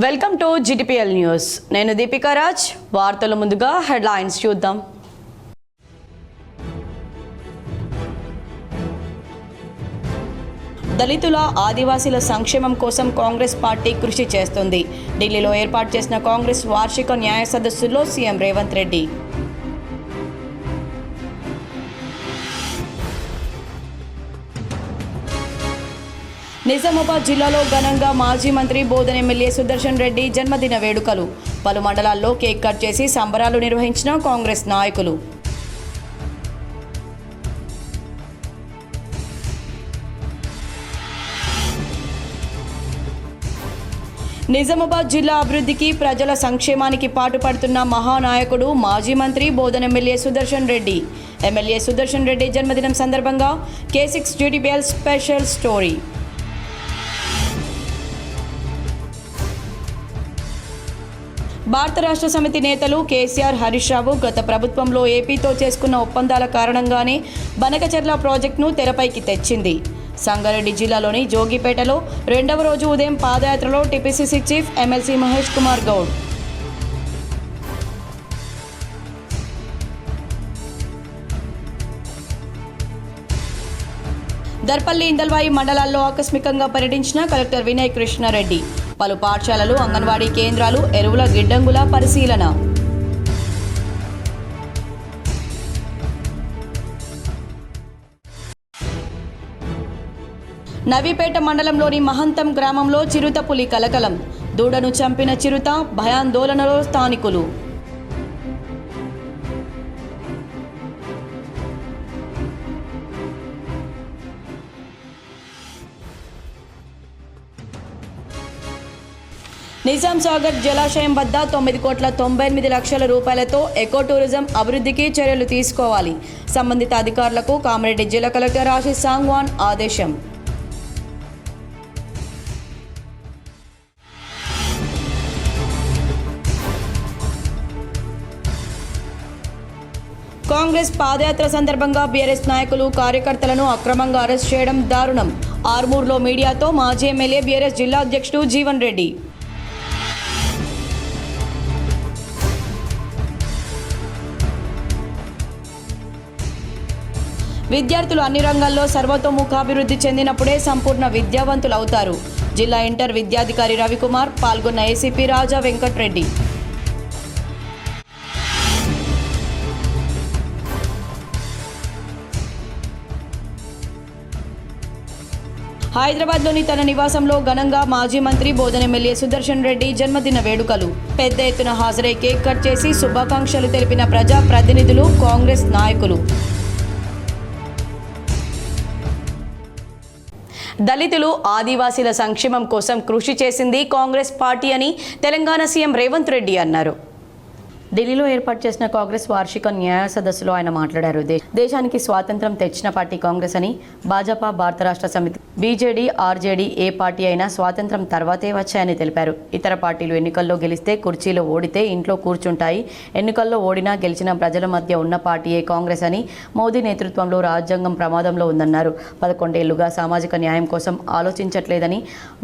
Welcome to GTPL news. నేను దీపికా రాజ్. వార్తల ముందుగా హెడ్లైన్స్ చూద్దాం. దళితుల ఆదివాసీల సంక్షేమం కోసం కాంగ్రెస్ పార్టీ కృషి చేస్తుంది. ఢిల్లీలో ఏర్పాటు చేసిన కాంగ్రెస్ వార్షిక న్యాయ సదస్సులో సీఎం రేవంత్ రెడ్డి. నిజామాబాద్ జిల్లాలో ఘనంగా మాజీ మంత్రి బోధన్ ఎమ్మెల్యే సుదర్శన్ రెడ్డి జన్మదిన వేడుకలు. పలు మండలాల్లో కేక్ కట్ చేసి సంబరాలు నిర్వహించిన కాంగ్రెస్ నాయకులు. నిజామాబాద్ జిల్లా అభివృద్ధికి, ప్రజల సంక్షేమానికి పాటుపడుతున్న మహానాయకుడు మాజీ మంత్రి బోధన్ ఎమ్మెల్యే సుదర్శన్ రెడ్డి. ఎమ్మెల్యే సుదర్శన్ రెడ్డి జన్మదినం సందర్భంగా K6 జిటిపిఎల్ స్పెషల్ స్టోరీ. భారత రాష్ట్ర సమితి నేతలు కేసీఆర్, హరీష్ రావు గత ప్రభుత్వంలో ఏపీతో చేసుకున్న ఒప్పందాల కారణంగానే బనకచెర్ల ప్రాజెక్టును తెరపైకి తెచ్చింది. సంగారెడ్డి జిల్లాలోని జోగిపేటలో రెండవ రోజు ఉదయం పాదయాత్రలో TPCC chief MLC Mahesh Kumar Goud. Darpalli, Indalwai మండలాల్లో ఆకస్మికంగా పర్యటించిన కలెక్టర్ వినయ్ కృష్ణారెడ్డి. పలు పాఠశాలలు, అంగన్వాడీ కేంద్రాలు, ఎరువుల గిడ్డంగుల పరిశీలన. నవీపేట మండలంలోని మహంతం గ్రామంలో చిరుతపులి కలకలం. దూడను చంపిన చిరుత, భయాందోళనలో స్థానికులు. నిజాం సాగర్ జలాశయం వద్ద 9,98,00,000 రూపాయలతో ఎకో టూరిజం అభివృద్ధికి చర్యలు తీసుకోవాలి. సంబంధిత అధికారులకు కామారెడ్డి జిల్లా కలెక్టర్ ఆశీష్ సాంగ్వాన్ ఆదేశం. కాంగ్రెస్ పాదయాత్ర సందర్భంగా బీఆర్ఎస్ నాయకులు, కార్యకర్తలను అక్రమంగా అరెస్ట్ చేయడం దారుణం. ఆర్మూర్లో మీడియాతో మాజీ ఎమ్మెల్యే బీఆర్ఎస్ జిల్లా అధ్యక్షుడు జీవన్ రెడ్డి. విద్యార్థులు అన్ని రంగాల్లో సర్వతోముఖాభివృద్ధి చెందినప్పుడే సంపూర్ణ విద్యావంతులు అవుతారు. జిల్లా ఇంటర్ విద్యాధికారి రవికుమార్. పాల్గొన్న ఏసీపీ రాజా వెంకట్రెడ్డి. హైదరాబాద్లోని తన నివాసంలో ఘనంగా మాజీ మంత్రి బోధన్ ఎమ్మెల్యే సుదర్శన్ రెడ్డి జన్మదిన వేడుకలు. పెద్ద ఎత్తున హాజరై కేక్ కట్ చేసి శుభాకాంక్షలు తెలిపిన ప్రజా ప్రతినిధులు, కాంగ్రెస్ నాయకులు. దళితులు, ఆదివాసీల సంక్షేమం కోసం కృషి చేసింది కాంగ్రెస్ పార్టీ అని తెలంగాణ సీఎం రేవంత్ రెడ్డి అన్నారు. ఢిల్లీలో ఏర్పాటు చేసిన కాంగ్రెస్ వార్షిక న్యాయ సదస్సులో ఆయన మాట్లాడారు. దేశానికి స్వాతంత్రం తెచ్చిన పార్టీ కాంగ్రెస్ అని, భాజపా, భారత రాష్ట్ర సమితి, బీజేడీ, ఆర్జేడీ ఏ పార్టీ అయినా స్వాతంత్రం తర్వాతే వచ్చాయని తెలిపారు. ఇతర పార్టీలు ఎన్నికల్లో గెలిస్తే కుర్చీలో, ఓడితే ఇంట్లో కూర్చుంటాయి. ఎన్నికల్లో ఓడినా గెలిచిన ప్రజల మధ్య ఉన్న పార్టీయే కాంగ్రెస్ అని, మోదీ నేతృత్వంలో రాజ్యాంగం ప్రమాదంలో ఉందన్నారు. 11 ఏళ్లుగా సామాజిక న్యాయం కోసం ఆలోచించట్లేదని,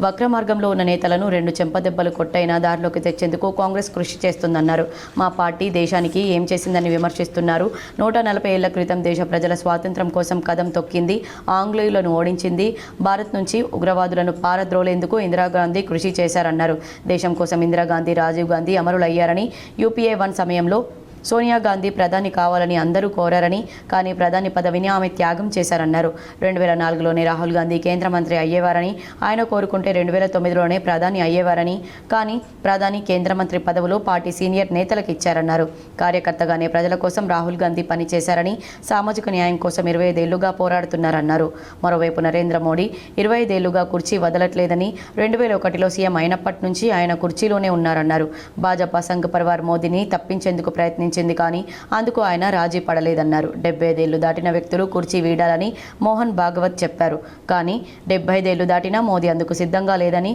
వక్ర మార్గంలో ఉన్న నేతలను 2 చెంపదెబ్బలు కొట్టైనా దారిలోకి తెచ్చేందుకు కాంగ్రెస్ కృషి చేస్తుందన్నారు. మా పార్టీ దేశానికి ఏం చేసిందని విమర్శిస్తున్నారు. 140 ఏళ్ల క్రితం దేశ ప్రజల స్వాతంత్రం కోసం కదం తొక్కింది. ఆంగ్లేయులను ఓడించింది. భారత్ నుంచి ఉగ్రవాదులను పారద్రోలేందుకు ఇందిరాగాంధీ కృషి చేశారన్నారు. దేశం కోసం ఇందిరాగాంధీ, రాజీవ్ గాంధీ అమరులయ్యారని, యూపీఏ 1 సమయంలో సోనియా గాంధీ ప్రధాని కావాలని అందరూ కోరారని, కానీ ప్రధాని పదవిని ఆమె త్యాగం చేశారన్నారు. 2004లోనే రాహుల్ గాంధీ కేంద్ర మంత్రి అయ్యేవారని, ఆయన కోరుకుంటే 2009లోనే ప్రధాని అయ్యేవారని, కానీ ప్రధాని, కేంద్ర మంత్రి పదవులు పార్టీ సీనియర్ నేతలకు ఇచ్చారన్నారు. కార్యకర్తగానే ప్రజల కోసం రాహుల్ గాంధీ పనిచేశారని, సామాజిక న్యాయం కోసం 25 ఏళ్లుగా పోరాడుతున్నారన్నారు. మరోవైపు నరేంద్ర మోడీ 25 ఏళ్లుగా కుర్చీ వదలట్లేదని, 2001లో సీఎం అయినప్పటి నుంచి ఆయన కుర్చీలోనే ఉన్నారన్నారు. భాజపా సంఘ్ పరివార్ మోదీని తప్పించేందుకు ప్రయత్నించి ఇచ్చింది కానీ అందుకు ఆయన రాజీ పడలేదన్నారు. 75 ఏళ్లు దాటిన వ్యక్తులు కుర్చీ వీడాలని మోహన్ భాగవత్ చెప్పారు. కానీ 75 ఏళ్లు దాటినా మోదీ అందుకు సిద్ధంగా లేదని,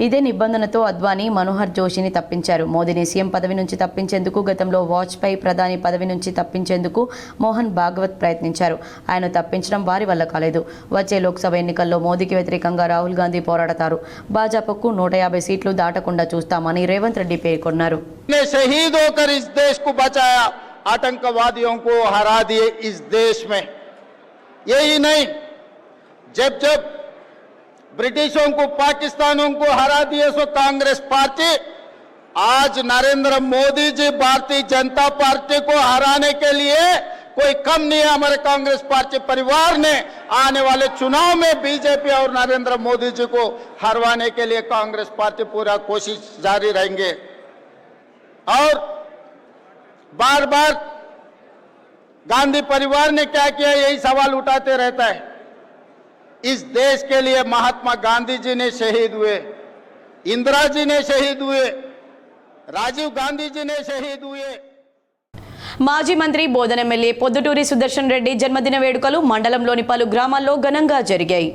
ఇదే నిబంధనతో అద్వానీ మనోహర్ జోషిని తప్పించారు. మోదీని సీఎం పదవి నుంచి తప్పించేందుకు గతంలో వాజ్పేయి ప్రధాని పదవి నుంచి తప్పించేందుకు మోహన్ భాగవత్ ప్రయత్నించారు. ఆయన తప్పించడం వారి వల్ల కాలేదు. వచ్చే లోక్సభ ఎన్నికల్లో మోదీకి వ్యతిరేకంగా రాహుల్ గాంధీ పోరాడతారు. భాజపాకు 150 సీట్లు దాటకుండా చూస్తామని రేవంత్ రెడ్డి పేర్కొన్నారు. शहीद होकर इस देश को बचाया, आतंकवादियों को हरा दिए इस देश में। यही नहीं, जब जब ब्रिटिशों को, पाकिस्तानों को हरा दिए सो कांग्रेस पार्टी, आज नरेंद्र मोदी जी भारतीय जनता पार्टी को हराने के लिए कोई कम नहीं है। हमारे कांग्रेस पार्टी परिवार ने आने वाले चुनाव में बीजेपी और नरेंद्र मोदी जी को हरवाने के लिए कांग्रेस पार्टी पूरा कोशिश जारी रहेंगे। और बार बार गांधी परिवार ने क्या किया, यही सवाल उठाते रहता है। इस देश के लिए महात्मा गांधी जी ने शहीद हुए, इंदिरा जी ने शहीद हुए, राजीव गांधी जी ने शहीद हुए। మాజీ మంత్రి బోధన ఎమ్మెల్యే పొద్దుటూరి సుదర్శన్ రెడ్డి జన్మదిన వేడుకలు మండలంలోని పలు గ్రామాల్లో ఘనంగా జరిగాయి.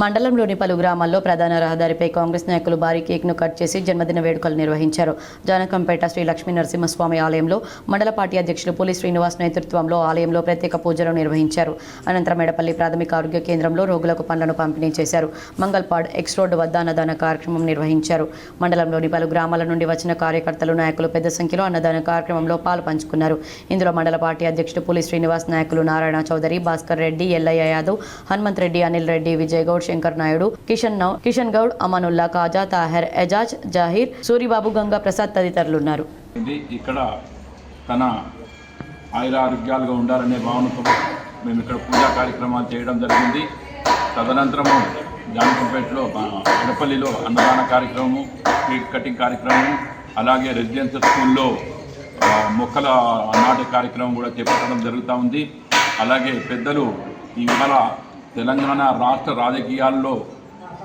మండలంలోని పలు గ్రామాల్లో ప్రధాన రహదారిపై కాంగ్రెస్ నాయకులు భారీ కేక్ను కట్ చేసి జన్మదిన వేడుకలు నిర్వహించారు. జానకంపేట శ్రీ లక్ష్మీ నరసింహస్వామి ఆలయంలో మండల పార్టీ అధ్యక్షులు పులి శ్రీనివాస్ నేతృత్వంలో ఆలయంలో ప్రత్యేక పూజలు నిర్వహించారు. అనంతరం ఎడపల్లి ప్రాథమిక ఆరోగ్య కేంద్రంలో రోగులకు పండ్లను పంపిణీ చేశారు. మంగల్పాడ్ ఎక్స్ రోడ్డు వద్ద అన్నదాన కార్యక్రమం నిర్వహించారు. మండలంలోని పలు గ్రామాల నుండి వచ్చిన కార్యకర్తలు, నాయకులు పెద్ద సంఖ్యలో అన్నదాన కార్యక్రమంలో పాలు పంచుకున్నారు. ఇందులో మండల పార్టీ అధ్యక్షుడు పులి శ్రీనివాస్, నాయకులు నారాయణ చౌదరి, భాస్కర్ రెడ్డి, ఎల్లయ్య యాదవ్, హనుమంత్ రెడ్డి, అనిల్ రెడ్డి, విజయ్ గౌడ్, శంకర్ నాయుడు, కిషన్ గౌడ్, అమానుల్లా, కాజా, తాహెర్, ఎజాజ్, జాహీర్, సూరిబాబు, గంగా ప్రసాద్ తదితరులు ఉన్నారు. ఇక్కడ తన ఆయురారోగ్యాలుగా ఉండాలనే భావనతో మేము ఇక్కడ పూజా కార్యక్రమాలు చేయడం జరిగింది. తదనంతరము జానకంపేటలో, ఎడపల్లిలో అన్నదాన కార్యక్రమము, కేక్ కటింగ్ కార్యక్రమము, అలాగే రెసిడెన్షియల్ స్కూల్లో మొక్కల నాటే కార్యక్రమం కూడా చేపట్టడం జరుగుతూ ఉంది. అలాగే పెద్దలు ఇవాళ తెలంగాణ రాష్ట్ర రాజకీయాల్లో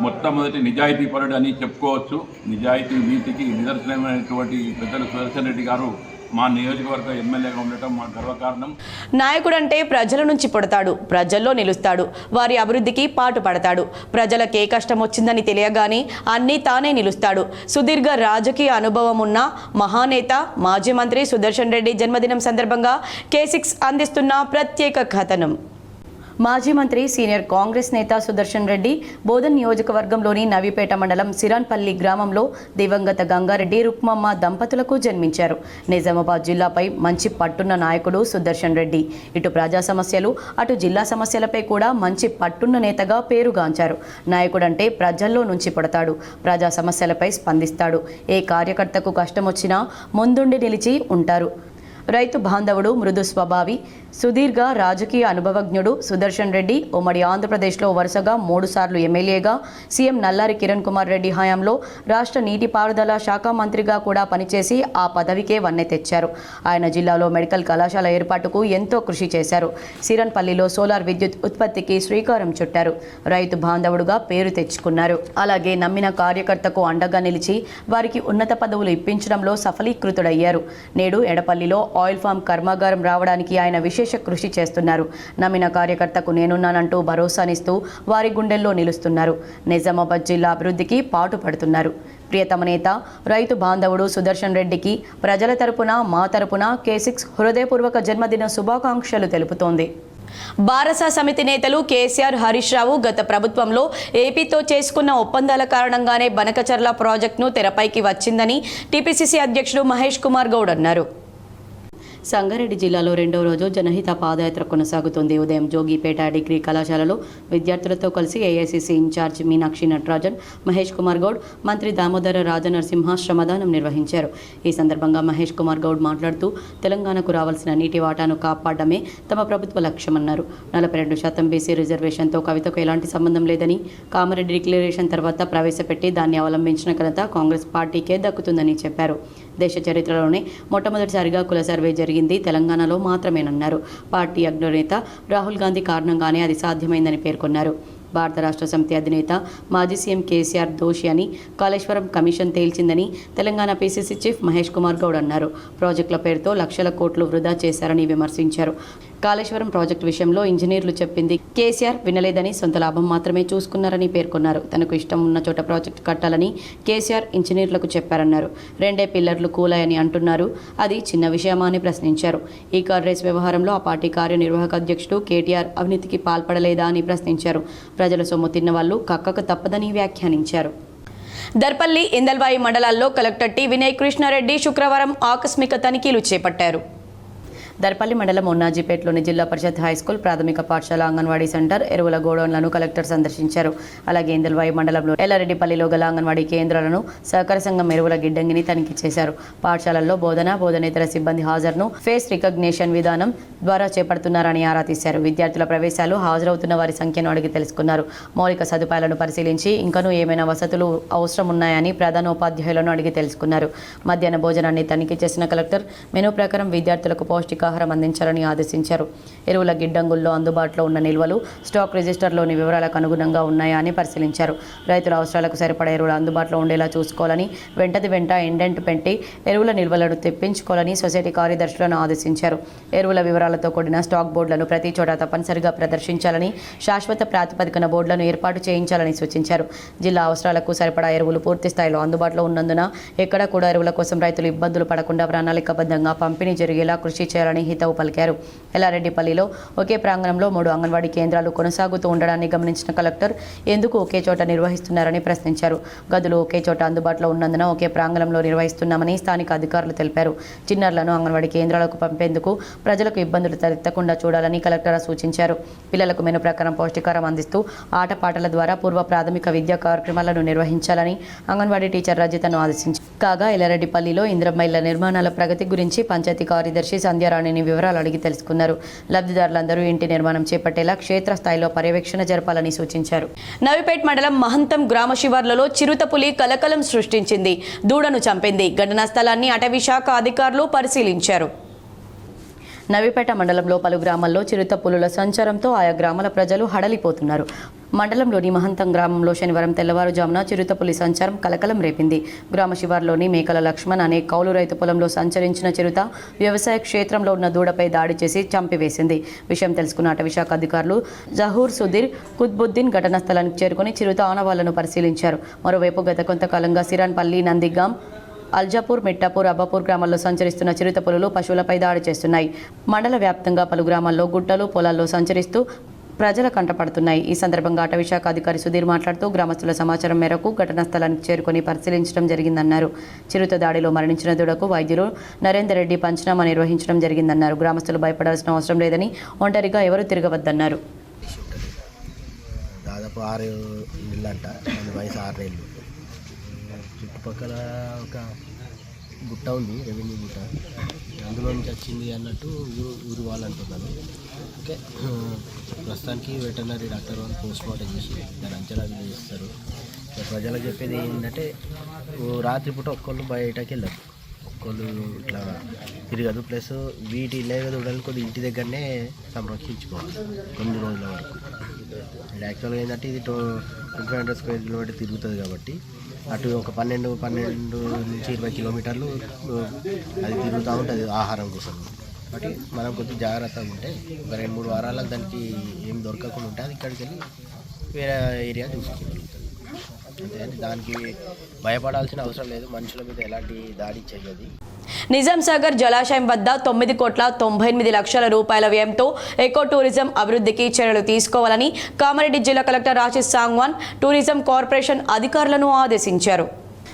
మొట్టమొదటి నిజాయితీపరుడు అని చెప్పుకోవచ్చు. నిజాయితీ నీతికి నిదర్శనమైనటువంటి పెద్దలు సుదర్శన్ రెడ్డి గారు మా నియోజకవర్గ ఎమ్మెల్యేగా ఉండటం మా గర్వకారణం. నాయకుడంటే ప్రజల నుంచి పుడతాడు, ప్రజల్లో నిలుస్తాడు, వారి అభివృద్ధికి పాటు పడతాడు. ప్రజలకే కష్టం వచ్చిందని తెలియగానే అన్నీ తానే నిలుస్తాడు. సుదీర్ఘ రాజకీయ అనుభవం ఉన్న మహానేత మాజీ మంత్రి సుదర్శన్ రెడ్డి జన్మదినం సందర్భంగా K6 అందిస్తున్న ప్రత్యేక కథనం. మాజీ మంత్రి, సీనియర్ కాంగ్రెస్ నేత సుదర్శన్ రెడ్డి బోధన్ నియోజకవర్గంలోని నవీపేట మండలం సిరాన్పల్లి గ్రామంలో దివంగత గంగారెడ్డి, రుక్మమ్మ దంపతులకు జన్మించారు. నిజామాబాద్ జిల్లాపై మంచి పట్టున్న నాయకుడు సుదర్శన్ రెడ్డి. ఇటు ప్రజా సమస్యలు, అటు జిల్లా సమస్యలపై కూడా మంచి పట్టున్న నేతగా పేరుగాంచారు. నాయకుడంటే ప్రజల్లో నుంచి పుడతాడు, ప్రజా సమస్యలపై స్పందిస్తాడు. ఏ కార్యకర్తకు కష్టం వచ్చినా ముందుండి నిలిచి ఉంటారు. రైతు బాంధవుడు, మృదు స్వభావి, సుదీర్ఘ రాజకీయ అనుభవజ్ఞుడు సుదర్శన్ రెడ్డి ఉమ్మడి ఆంధ్రప్రదేశ్లో వరుసగా 3 సార్లు ఎమ్మెల్యేగా, సీఎం నల్లారి కిరణ్ కుమార్ రెడ్డి హయాంలో రాష్ట్ర నీటిపారుదల శాఖ మంత్రిగా కూడా పనిచేసి ఆ పదవికే వన్నె తెచ్చారు. ఆయన జిల్లాలో మెడికల్ కళాశాల ఏర్పాటుకు ఎంతో కృషి చేశారు. సిరన్పల్లిలో సోలార్ విద్యుత్ ఉత్పత్తికి శ్రీకారం చుట్టారు. రైతు బాంధవుడుగా పేరు తెచ్చుకున్నారు. అలాగే నమ్మిన కార్యకర్తకు అండగా నిలిచి వారికి ఉన్నత పదవులు ఇప్పించడంలో సఫలీకృతుడయ్యారు. నేడు ఎడపల్లిలో ఆయిల్ ఫామ్ కర్మాగారం రావడానికి ఆయన విశేష కృషి చేస్తున్నారు. నమ్మిన కార్యకర్తకు నేనున్నానంటూ భరోసానిస్తూ వారి గుండెల్లో నిలుస్తున్నారు. నిజామాబాద్ జిల్లా అభివృద్ధికి పాటుపడుతున్నారు. ప్రియతమ నేత, రైతు బాంధవుడు సుదర్శన్ రెడ్డికి ప్రజల తరపున, మా తరపున K6 హృదయపూర్వక జన్మదిన శుభాకాంక్షలు తెలుపుతోంది. బారస సమితి నేతలు కేసీఆర్, హరీష్ రావు గత ప్రభుత్వంలో ఏపీతో చేసుకున్న ఒప్పందాల కారణంగానే బనకచర్ల ప్రాజెక్టును తెరపైకి వచ్చిందని టీపీసీసీ అధ్యక్షుడు మహేష్ కుమార్ గౌడ్ అన్నారు. సంగారెడ్డి జిల్లాలో 2వ రోజు జనహిత పాదయాత్ర కొనసాగుతుంది. ఉదయం జోగిపేట డిగ్రీ కళాశాలలో విద్యార్థులతో కలిసి ఏఐసీసీ ఇన్ఛార్జ్ మీనాక్షి నటరాజన్, మహేష్ కుమార్ గౌడ్, మంత్రి దామోదర రాజనరసింహ శ్రమదానం నిర్వహించారు. ఈ సందర్భంగా మహేష్ కుమార్ గౌడ్ మాట్లాడుతూ తెలంగాణకు రావాల్సిన నీటి వాటాను కాపాడమే తమ ప్రభుత్వ లక్ష్యమన్నారు. 42% బీసీ రిజర్వేషన్తో కవితకు ఎలాంటి సంబంధం లేదని, కామారెడ్డి డిక్లరేషన్ తర్వాత ప్రవేశపెట్టి దాన్ని అవలంబించిన ఘనత కాంగ్రెస్ పార్టీకే దక్కుతుందని చెప్పారు. దేశ చరిత్రలోనే మొట్టమొదటిసారిగా కుల సర్వే జరిగింది తెలంగాణలో మాత్రమేనన్నారు. పార్టీ అగ్రనేత రాహుల్ గాంధీ కారణంగానే అది సాధ్యమైందని పేర్కొన్నారు. భారత రాష్ట్ర సమితి అధినేత మాజీ సీఎం కేసీఆర్ దోషి అని కాళేశ్వరం కమిషన్ తేల్చిందని తెలంగాణ పీసీసీ చీఫ్ మహేష్ కుమార్ గౌడ్ అన్నారు. ప్రాజెక్టుల పేరుతో లక్షల కోట్లు వృధా చేశారని విమర్శించారు. కాళేశ్వరం ప్రాజెక్టు విషయంలో ఇంజనీర్లు చెప్పింది కేసీఆర్ వినలేదని, సొంత లాభం మాత్రమే చూసుకున్నారని పేర్కొన్నారు. తనకు ఇష్టం ఉన్న చోట ప్రాజెక్టు కట్టాలని కేసీఆర్ ఇంజనీర్లకు చెప్పారన్నారు. 2 పిల్లర్లు కూలాయని అంటున్నారు, అది చిన్న విషయమా అని ప్రశ్నించారు. ఈ కార్ రేస్ వ్యవహారంలో ఆ పార్టీ కార్యనిర్వాహక అధ్యక్షుడు కేటీఆర్ అవినీతికి పాల్పడలేదా అని ప్రశ్నించారు. ప్రజల సొమ్ము తిన్న వాళ్ళు కక్కకు తప్పదని వ్యాఖ్యానించారు. దర్పల్లి, ఇందల్వాయి మండలాల్లో కలెక్టర్ టి వినయ్ కృష్ణారెడ్డి శుక్రవారం ఆకస్మిక తనిఖీలు చేపట్టారు. దర్పల్లి మండలం ఉన్నాజీపేటలోని జిల్లా పరిషత్ హైస్కూల్, ప్రాథమిక పాఠశాల, అంగన్వాడీ సెంటర్, ఎరువుల గోడౌన్లను కలెక్టర్ సందర్శించారు. అలాగే ఇందల్వాయి మండలంలో ఎల్లారెడ్డిపల్లిలో గల అంగన్వాడీ కేంద్రాలను, సహకార సంఘం ఎరువుల గిడ్డంగిని తనిఖీ చేశారు. పాఠశాలల్లో బోధనేతర సిబ్బంది హాజరును ఫేస్ రికగ్నిషన్ విధానం ద్వారా చేపడుతున్నారని ఆరా తీశారు. విద్యార్థుల ప్రవేశాలు, హాజరవుతున్న వారి సంఖ్యను అడిగి తెలుసుకున్నారు. మౌలిక సదుపాయాలను పరిశీలించి ఇంకనూ ఏమైనా వసతులు అవసరం ఉన్నాయని ప్రధానోపాధ్యాయులను అడిగి తెలుసుకున్నారు. మధ్యాహ్న భోజనాన్ని తనిఖీ చేసిన కలెక్టర్ మెనూ ప్రకారం విద్యార్థులకు పౌష్టికాహారం అందించాలని ఆదేశించారు. ఎరువుల గిడ్డంగుల్లో అందుబాటులో ఉన్న నిల్వలు, స్టాక్ రిజిస్టర్లోని వివరాలకు అనుగుణంగా ఉన్నాయా అని పరిశీలించారు. రైతుల అవసరాలకు సరిపడా ఎరువులు అందుబాటులో ఉండేలా చూసుకోవాలని, వెంట ఇండెంట్ పెట్టి ఎరువుల నిల్వలను తెప్పించుకోవాలని సొసైటీ కార్యదర్శులను ఆదేశించారు. ఎరువుల వివరాలతో కూడిన స్టాక్ బోర్డులను ప్రతి చోట తప్పనిసరిగా ప్రదర్శించాలని, శాశ్వత ప్రాతిపదికన బోర్డులను ఏర్పాటు చేయించాలని సూచించారు. జిల్లా అవసరాలకు సరిపడా ఎరువులు పూర్తి స్థాయిలో అందుబాటులో ఉన్నందున ఎక్కడా కూడా ఎరువుల కోసం రైతులు ఇబ్బందులు పడకుండా ప్రణాళికాబద్ధంగా పంపిణీ జరిగేలా కృషి చేయాలని హితవు పలికారు. ఎల్లారెడ్డిపల్లిలో ఒకే ప్రాంగణంలో 3 అంగన్వాడీ కేంద్రాలు కొనసాగుతూ ఉండడాన్ని గమనించిన కలెక్టర్ ఎందుకు ఒకే చోట నిర్వహిస్తున్నారని ప్రశ్నించారు. గదులు ఒకే చోట అందుబాటులో ఉన్నందున ఒకే ప్రాంగణంలో నిర్వహిస్తున్నామని స్థానిక అధికారులు తెలిపారు. చిన్నారులను అంగన్వాడీ కేంద్రాలకు పంపేందుకు ప్రజలకు ఇబ్బందులు తలెత్తకుండా చూడాలని కలెక్టర్ సూచించారు. పిల్లలకు మెను ప్రకారం పౌష్టికాహారం అందిస్తూ ఆటపాటల ద్వారా పూర్వ ప్రాథమిక విద్యా కార్యక్రమాలను నిర్వహించాలని అంగన్వాడీ టీచర్ రజితను ఆదేశించారు. కాగా ఎల్లారెడ్డిపల్లిలో ఇందిరమ్మ ఇళ్ల నిర్మాణాల ప్రగతి గురించి పంచాయతీ కార్యదర్శి సంధ్యారాణిని వివరాలు అడిగి తెలుసుకున్నారు. లబ్ధిదారులందరూ ఇంటి నిర్మాణం చేపట్టేలా క్షేత్రస్థాయిలో పర్యవేక్షణ జరపాలని సూచించారు. నవిపేట్ మండలం మహంతం గ్రామ శివార్లలో చిరుతపులి కలకలం సృష్టించింది. దూడను చంపింది. ఘటనా స్థలాన్ని అటవీ శాఖ అధికారులు పరిశీలించారు. నవిపేట మండలంలో పలు గ్రామాల్లో చిరుత పులుల సంచారంతో ఆయా గ్రామాల ప్రజలు హడలిపోతున్నారు. మండలంలోని మహంతం గ్రామంలో శనివారం తెల్లవారుజామున చిరుతపులి సంచారం కలకలం రేపింది. గ్రామ శివార్లోని మేకల లక్ష్మణ్ అనే కౌలు రైతు పొలంలో సంచరించిన చిరుత వ్యవసాయ క్షేత్రంలో ఉన్న దూడపై దాడి చేసి చంపివేసింది. విషయం తెలుసుకున్న అటవీశాఖ అధికారులు జహూర్ సుధీర్ కుత్బుద్దీన్ ఘటనా స్థలానికి చేరుకుని చిరుత ఆనవాళ్లను పరిశీలించారు. మరోవైపు గత కొంతకాలంగా సిరాన్పల్లి, నందిగాం, అల్జాపూర్, మిట్టాపూర్, అబ్బాపూర్ గ్రామాల్లో సంచరిస్తున్న చిరుత పులులు పశువులపై దాడి చేస్తున్నాయి. మండల వ్యాప్తంగా పలు గ్రామాల్లో గుట్టలు, పొలాల్లో సంచరిస్తూ ప్రజల కంటపడుతున్నాయి. ఈ సందర్భంగా అటవీశాఖ అధికారి సుధీర్ మాట్లాడుతూ గ్రామస్తుల సమాచారం మేరకు ఘటనా స్థలానికి చేరుకొని పరిశీలించడం జరిగిందన్నారు. చిరుత దాడిలో మరణించిన దూడకు వైద్యులు నరేందర్ రెడ్డి పంచనామా నిర్వహించడం జరిగిందన్నారు. గ్రామస్తులు భయపడాల్సిన అవసరం లేదని, ఒంటరిగా ఎవరూ తిరగవద్దన్నారు. దాదాపు 6 ఇళ్ళంట, వయసు 6 ఏళ్ళు. చుట్టుపక్కల ఒక గుట్ట ఉంది, రెవెన్యూ గుట్ట, అందులో నుంచి వచ్చింది అన్నట్టు ఊరు వాళ్ళు అంటున్నారు. ఓకే, ప్రస్తుతానికి వెటర్నరీ డాక్టర్ వాళ్ళు పోస్ట్ మార్టం చేసి దాని అంచనాలు చేస్తారు. ప్రజలకు చెప్పేది ఏంటంటే రాత్రిపూట ఒక్కళ్ళు బయటకి వెళ్ళరు, ఒక్కళ్ళు ఇట్లా తిరగదు. ప్లస్ వీటి లేగదూడలు కొద్ది ఇంటి దగ్గరనే సంరక్షించుకోవాలి కొన్ని రోజుల వరకు. యాక్చువల్గా ఏంటంటే ఇది 2500 స్క్వేర్ కిలోమీటర్ తిరుగుతుంది కాబట్టి అటు ఒక 12 నుంచి 20 కిలోమీటర్లు అది తిరుగుతూ ఉంటుంది ఆహారం కోసం. కాబట్టి మనం కొద్దిగా జాగ్రత్తగా ఉంటే ఒక 2-3 వారాలకు దానికి ఏం దొరకకుండా ఉంటే అది ఇక్కడికి వెళ్ళి వేరే ఏరియా చూసుకోగలుగుతుంది. అంతే, దానికి భయపడాల్సిన అవసరం లేదు. మనుషుల మీద ఎలాంటి దాడి చేయదు. నిజాం సాగర్ జలాశయం వద్ద 9,98,00,000 రూపాయల వ్యయంతో ఎకో టూరిజం అభివృద్ధికి చర్యలు తీసుకోవాలని కామారెడ్డి జిల్లా collector Rajesh Sangwan tourism corporation అధికారులను ఆదేశించారు.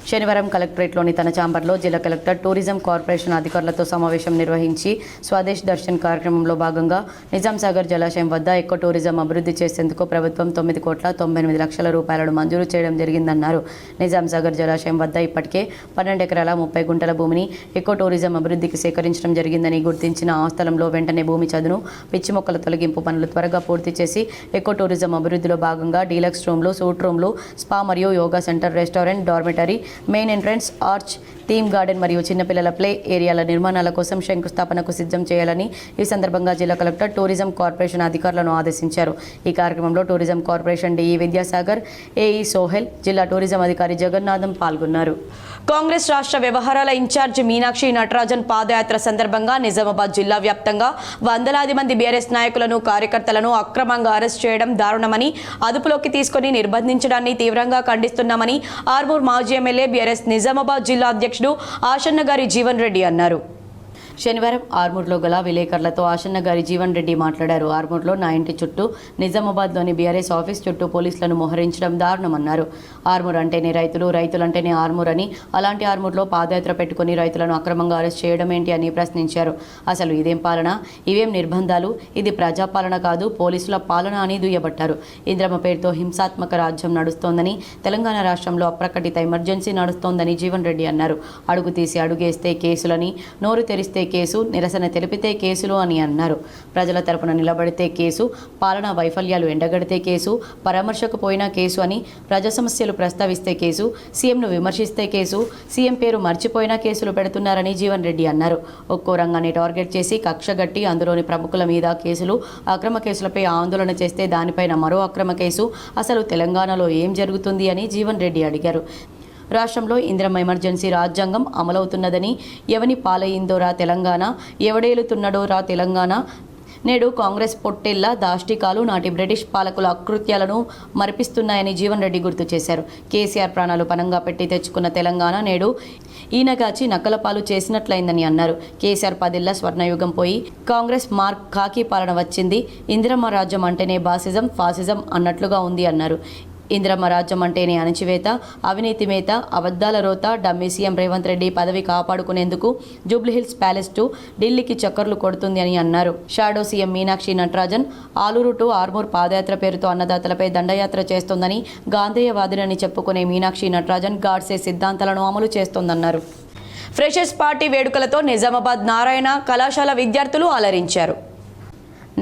శనివారం కలెక్టరేట్లోని తన ఛాంబర్లో జిల్లా కలెక్టర్ టూరిజం కార్పొరేషన్ అధికారులతో సమావేశం నిర్వహించి స్వదేశ్ దర్శన్ కార్యక్రమంలో భాగంగా నిజాం సాగర్ జలాశయం వద్ద ఎకో టూరిజం అభివృద్ధి చేసేందుకు ప్రభుత్వం 9,98,00,000 రూపాయలను మంజూరు చేయడం జరిగిందన్నారు. నిజాం సాగర్ జలాశయం వద్ద ఇప్పటికే 12 ఎకరాల 30 గుంటల భూమిని ఎకో టూరిజం అభివృద్ధికి సేకరించడం జరిగిందని గుర్తించిన ఆ స్థలంలో వెంటనే భూమి చదును, పిచ్చి మొక్కల తొలగింపు పనులు త్వరగా పూర్తి చేసి ఎకో టూరిజం అభివృద్ధిలో భాగంగా డీలక్స్ రూమ్లు, సూట్ రూమ్లు, స్పా మరియు yoga centre, restaurant, dormitory, main entrance, arch, theme garden మరియు చిన్నపిల్లల ప్లే ఏరియాల నిర్మాణాల కోసం శంకుస్థాపనకు సిద్ధం చేయాలని ఈ సందర్భంగా జిల్లా కలెక్టర్ టూరిజం కార్పొరేషన్ అధికారులను ఆదేశించారు. ఈ కార్యక్రమంలో tourism corporation DE Vidyasagar, AE Sohail, జిల్లా టూరిజం అధికారి జగన్నాథం పాల్గొన్నారు. కాంగ్రెస్ రాష్ట్ర వ్యవహారాల ఇన్ఛార్జి మీనాక్షి నటరాజన్ పాదయాత్ర సందర్భంగా నిజామాబాద్ జిల్లా వ్యాప్తంగా వందలాది మంది బీఆర్ఎస్ నాయకులను, కార్యకర్తలను అక్రమంగా అరెస్ట్ చేయడం దారుణమని, అదుపులోకి తీసుకుని నిర్బంధించడాన్ని తీవ్రంగా ఖండిస్తున్నామని ఆర్మూర్ మాజీ ఎమ్మెల్యే బీఆర్ఎస్ నిజామాబాద్ జిల్లా అధ్యక్షుడు ఆశన్నగారి జీవన్ రెడ్డి అన్నారు. శనివారం ఆర్మూర్లో గల విలేకరులతో ఆశన్నగారి జీవన్ రెడ్డి మాట్లాడారు. ఆర్మూర్లో నా ఇంటి చుట్టూ, నిజామాబాద్లోని బీఆర్ఎస్ ఆఫీస్ చుట్టూ పోలీసులను మోహరించడం దారుణమన్నారు. ఆర్మూర్ అంటేనే రైతులు, రైతులంటేనే ఆర్మూర్ అని, అలాంటి ఆర్మూర్లో పాదయాత్ర పెట్టుకుని రైతులను అక్రమంగా అరెస్ట్ చేయడం ఏంటి అని ప్రశ్నించారు. అసలు ఇదేం పాలన, ఇవేం నిర్బంధాలు, ఇది ప్రజాపాలన కాదు, పోలీసుల పాలన అని దుయ్యబట్టారు. ఇంద్రమ్మ పేరుతో హింసాత్మక రాజ్యం నడుస్తోందని, తెలంగాణ రాష్ట్రంలో అప్రకటిత ఎమర్జెన్సీ నడుస్తోందని జీవన్ రెడ్డి అన్నారు. అడుగు తీసి అడుగేస్తే కేసులని, నోరు తెరిస్తే కేసు, నిరసన తెలిపితే కేసులు అని అన్నారు. ప్రజల తరపున నిలబడితే కేసు, పాలనా వైఫల్యాలు ఎండగడితే కేసు, పరామర్శకు పోయినా కేసు అని, ప్రజా సమస్యలు ప్రస్తావిస్తే కేసు, సీఎంను విమర్శిస్తే కేసు, సీఎం పేరు మర్చిపోయినా కేసులు పెడుతున్నారని జీవన్ రెడ్డి అన్నారు. ఒక్కో రంగాన్ని టార్గెట్ చేసి కక్షగట్టి అందులోని ప్రముఖుల మీద కేసులు, అక్రమ కేసులపై ఆందోళన చేస్తే దానిపైన మరో అక్రమ కేసు, అసలు తెలంగాణలో ఏం జరుగుతుంది అని జీవన్ రెడ్డి అడిగారు. రాష్ట్రంలో ఇందిరమ్మ ఎమర్జెన్సీ రాజ్యాంగం అమలవుతున్నదని, ఎవని పాలయిందోరా తెలంగాణ, ఎవడేలుతున్నడోరా తెలంగాణ, నేడు కాంగ్రెస్ పొట్టెళ్ల దాష్టికాలు నాటి బ్రిటిష్ పాలకుల అకృత్యాలను మరిపిస్తున్నాయని జీవన్ రెడ్డి గుర్తు చేశారు. కేసీఆర్ ప్రాణాలు పనంగా పెట్టి తెచ్చుకున్న తెలంగాణ నేడు ఈనగాచి నక్కలపాలు చేసినట్లయిందని అన్నారు. కేసీఆర్ 10 ఏళ్ల స్వర్ణయుగం పోయి కాంగ్రెస్ మార్క్ ఖాకీ పాలన వచ్చింది. ఇందిరమ్మ రాజ్యం అంటేనే బాసిజం, ఫాసిజం అన్నట్లుగా ఉంది అన్నారు. ఇందిరమ్మ రాజ్యం అంటేనే అణచివేత, అవినీతి మేత, అబద్ధాల రోత, డమ్మీ సీఎం రేవంత్ రెడ్డి పదవి కాపాడుకునేందుకు జూబ్లీహిల్స్ ప్యాలెస్ టు ఢిల్లీకి చక్కర్లు కొడుతుంది అని అన్నారు. Shadow CM Meenakshi Natarajan Aluru to Armoor padayatra పేరుతో అన్నదాతలపై దండయాత్ర చేస్తోందని, గాంధేయవాదినని చెప్పుకునే మీనాక్షి నటరాజన్ గాడ్సే సిద్ధాంతాలను అమలు చేస్తోందన్నారు. ఫ్రెషర్స్ పార్టీ వేడుకలతో నిజామాబాద్ నారాయణ కళాశాల విద్యార్థులు అలరించారు.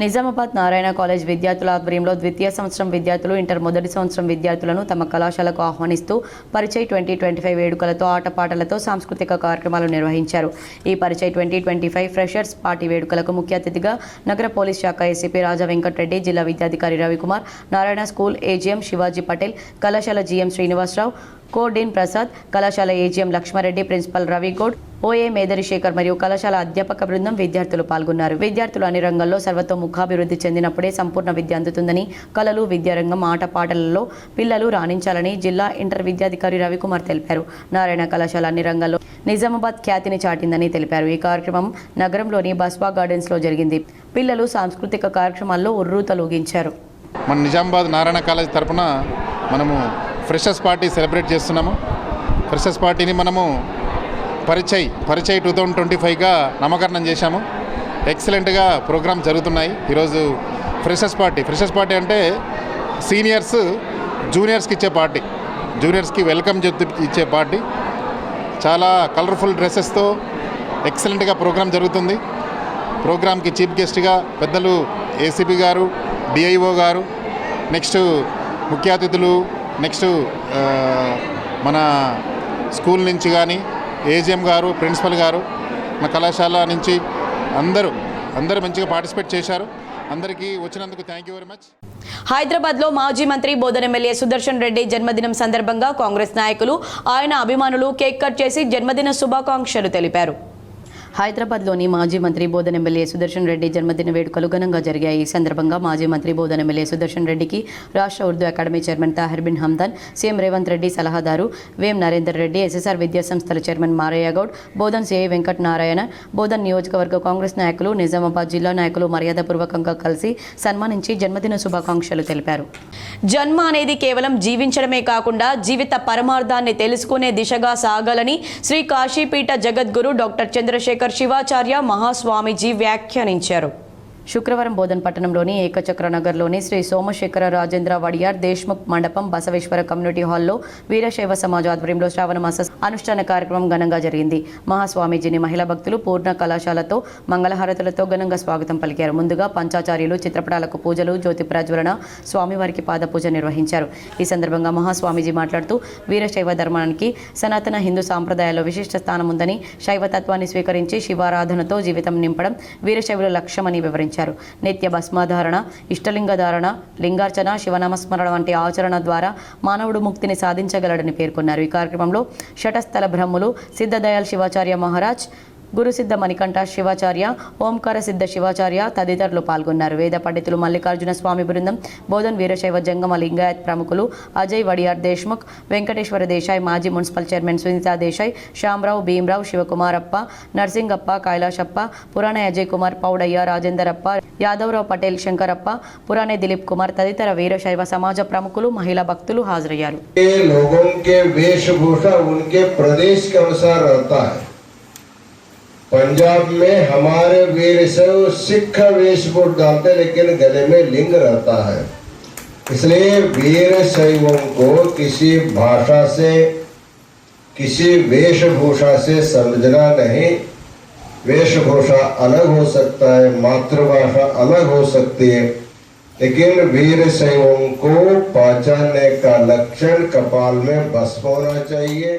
నిజామాబాద్ నారాయణ కాలేజ్ విద్యార్థుల ఆధ్వర్యంలో ద్వితీయ సంవత్సరం విద్యార్థులు, ఇంటర్ మొదటి సంవత్సరం విద్యార్థులను తమ కళాశాలకు ఆహ్వానిస్తూ పరిచయ్ 2025 వేడుకలతో, ఆటపాటలతో సాంస్కృతిక కార్యక్రమాలు నిర్వహించారు. ఈ పరిచయ్ 2025 ఫ్రెషర్స్ పార్టీ వేడుకలకు ముఖ్య అతిథిగా నగర పోలీస్ శాఖ ఏసీపీ రాజా వెంకటరెడ్డి, జిల్లా విద్యాధికారి రవికుమార్, నారాయణ స్కూల్ ఏజీఎం శివాజీ పటేల్, కళాశాల జీఎం శ్రీనివాసరావు, కోడీన్ ప్రసాద్, కళాశాల AGM Lakshmareddy, principal Ravigoud, OA Medarishekar మరియు కళాశాల అధ్యాపక బృందం విద్యార్థులు పాల్గొన్నారు. విద్యార్థులు అన్ని రంగాల్లో సర్వతోముఖాభివృద్ధి చెందినప్పుడే సంపూర్ణ విద్య అందుతుందని, కళలు, విద్యారంగం, ఆటపాటలలో పిల్లలు రాణించాలని జిల్లా ఇంటర్ విద్యాధికారి రవికుమార్ తెలిపారు. నారాయణ కళాశాల అన్ని రంగాల్లో నిజామాబాద్ ఖ్యాతిని చాటిందని తెలిపారు. ఈ కార్యక్రమం నగరంలోని బస్వా గార్డెన్స్లో జరిగింది. పిల్లలు సాంస్కృతిక కార్యక్రమాల్లో ఉర్రూతలూగించారు. మన నిజామాబాద్ నారాయణ కాలేజ్ తరఫున మనము ఫ్రెషర్స్ పార్టీ సెలబ్రేట్ చేస్తున్నాము. ఫ్రెషర్స్ పార్టీని మనము పరిచయ్ 2025గా నామకరణం చేశాము. ఎక్సలెంట్గా ప్రోగ్రామ్ జరుగుతున్నాయి. ఈరోజు ఫ్రెషర్స్ పార్టీ అంటే సీనియర్స్ జూనియర్స్కి ఇచ్చే పార్టీ, జూనియర్స్కి వెల్కమ్ చెప్తూ ఇచ్చే పార్టీ. చాలా కలర్ఫుల్ డ్రెస్సెస్తో ఎక్సలెంట్గా ప్రోగ్రామ్ జరుగుతుంది. ప్రోగ్రామ్కి చీఫ్ గెస్ట్గా పెద్దలు ఏసీపీ గారు, డిఐఓ గారు, నెక్స్ట్ ముఖ్య అతిథులు, నెక్స్ట్ మన స్కూల్ నుంచి కానీ ఏజీఎం గారు, ప్రిన్సిపల్ గారు, మన కళాశాల నుంచి అందరూ మంచిగా పార్టిసిపేట్ చేశారు. అందరికీ వచ్చినందుకు థ్యాంక్ యూ వెరీ మచ్. హైదరాబాద్లో మాజీ మంత్రి బోధన్ ఎమ్మెల్యే సుదర్శన్ రెడ్డి జన్మదినం సందర్భంగా కాంగ్రెస్ నాయకులు, ఆయన అభిమానులు కేక్ కట్ చేసి జన్మదిన శుభాకాంక్షలు తెలిపారు. హైదరాబాద్లోని మాజీ మంత్రి బోధన్ ఎమ్మెల్యే సుదర్శన్ రెడ్డి జన్మదిన వేడుకలు ఘనంగా జరిగాయి. ఈ సందర్భంగా మాజీ మంత్రి బోధన్ ఎమ్మెల్యే సుదర్శన్ రెడ్డికి రాష్ట్ర Urdu academy chairman Tahir bin Hamdan, CM Revanth Reddy సలహాదారు వేం నరేందర్ రెడ్డి, ఎస్ఎస్ఆర్ విద్యా సంస్థల చైర్మన్ మారయ్య గౌడ్, బోధన్ సిఐ వెంకట నారాయణ, బోధన్ నియోజకవర్గ కాంగ్రెస్ నాయకులు, నిజామాబాద్ జిల్లా నాయకులు మర్యాదపూర్వకంగా కలిసి సన్మానించి జన్మదిన శుభాకాంక్షలు తెలిపారు. జన్మ అనేది కేవలం జీవించడమే కాకుండా జీవిత పరమార్థాన్ని తెలుసుకునే దిశగా సాగాలని శ్రీ కాశీపీఠ జగద్గురు డాక్టర్ చంద్రశేఖర్ శివాచార్య మహాస్వామీజీ వ్యాఖ్యానించారు. శుక్రవారం బోధన్ పట్టణంలోని ఏకచక్ర నగర్లోని శ్రీ సోమశేఖర రాజేంద్ర వడియార్ దేశ్ముఖ్ మండపం బసవేశ్వర కమ్యూనిటీ హాల్లో వీరశైవ సమాజ్ ఆధ్వర్యంలో శ్రావణ మాస అనుష్ఠాన కార్యక్రమం ఘనంగా జరిగింది. మహాస్వామీజీని మహిళా భక్తులు పూర్ణ కళాశాలతో మంగళహారతులతో ఘనంగా స్వాగతం పలికారు. ముందుగా పంచాచార్యులు చిత్రపటాలకు పూజలు, జ్యోతి ప్రజ్వలన, స్వామివారికి పాద పూజ నిర్వహించారు. ఈ సందర్భంగా మహాస్వామీజీ మాట్లాడుతూ వీరశైవ ధర్మానికి సనాతన హిందూ సాంప్రదాయాల్లో విశిష్ట స్థానం ఉందని, శైవతత్వాన్ని స్వీకరించి శివారాధనతో జీవితం నింపడం వీరశైవుల లక్ష్యమని వివరించారు. నిత్య భస్మధారణ, ఇష్టలింగ ధారణ, లింగార్చన, శివనామస్మరణ వంటి ఆచరణ ద్వారా మానవుడు ముక్తిని సాధించగలడని పేర్కొన్నారు. ఈ కార్యక్రమంలో షటస్థల బ్రహ్ములు సిద్ధదయాల్ శివాచార్య మహారాజ్, గురుసిద్ధ మణికంఠ శివాచార్య, ఓంకార సిద్ధ శివాచార్య తదితరులు పాల్గొన్నారు. వేద పండితులు మల్లికార్జున స్వామి బృందం, బోధన్ వీరశైవ జంగమ లింగాయత్ ప్రముఖులు అజయ్ వడియార్ దేశ్ముఖ్, వెంకటేశ్వర దేశాయ్, మాజీ మున్సిపల్ చైర్మన్ సునీతా దేశాయ్, శ్యామరావు, భీమరావు, శివకుమారప్ప, నర్సింగప్ప, కైలాషప్ప, పురాణే అజయ్ కుమార్, పౌడయ్య, రాజేందరప్ప, యాదవరావు పటేల్, శంకరప్ప, పురాణే దిలీప్ కుమార్ తదితర వీరశైవ సమాజ ప్రముఖులు, మహిళా భక్తులు హాజరయ్యారు. लोगों के वेशभूषा उनके प्रदेश के अनुसार रहता है. पंजाब में हमारे वीरशैव सिख वेशभूषा डालते लेकिन गले में लिंग रहता है. इसलिए वीरशैवों को किसी भाषा से, किसी वेशभूषा से समझना नहीं. वेशभूषा अलग हो सकता है, मातृभाषा अलग हो सकती है, लेकिन वीरशैवों को पहचानने का लक्षण कपाल में भस्म होना चाहिए.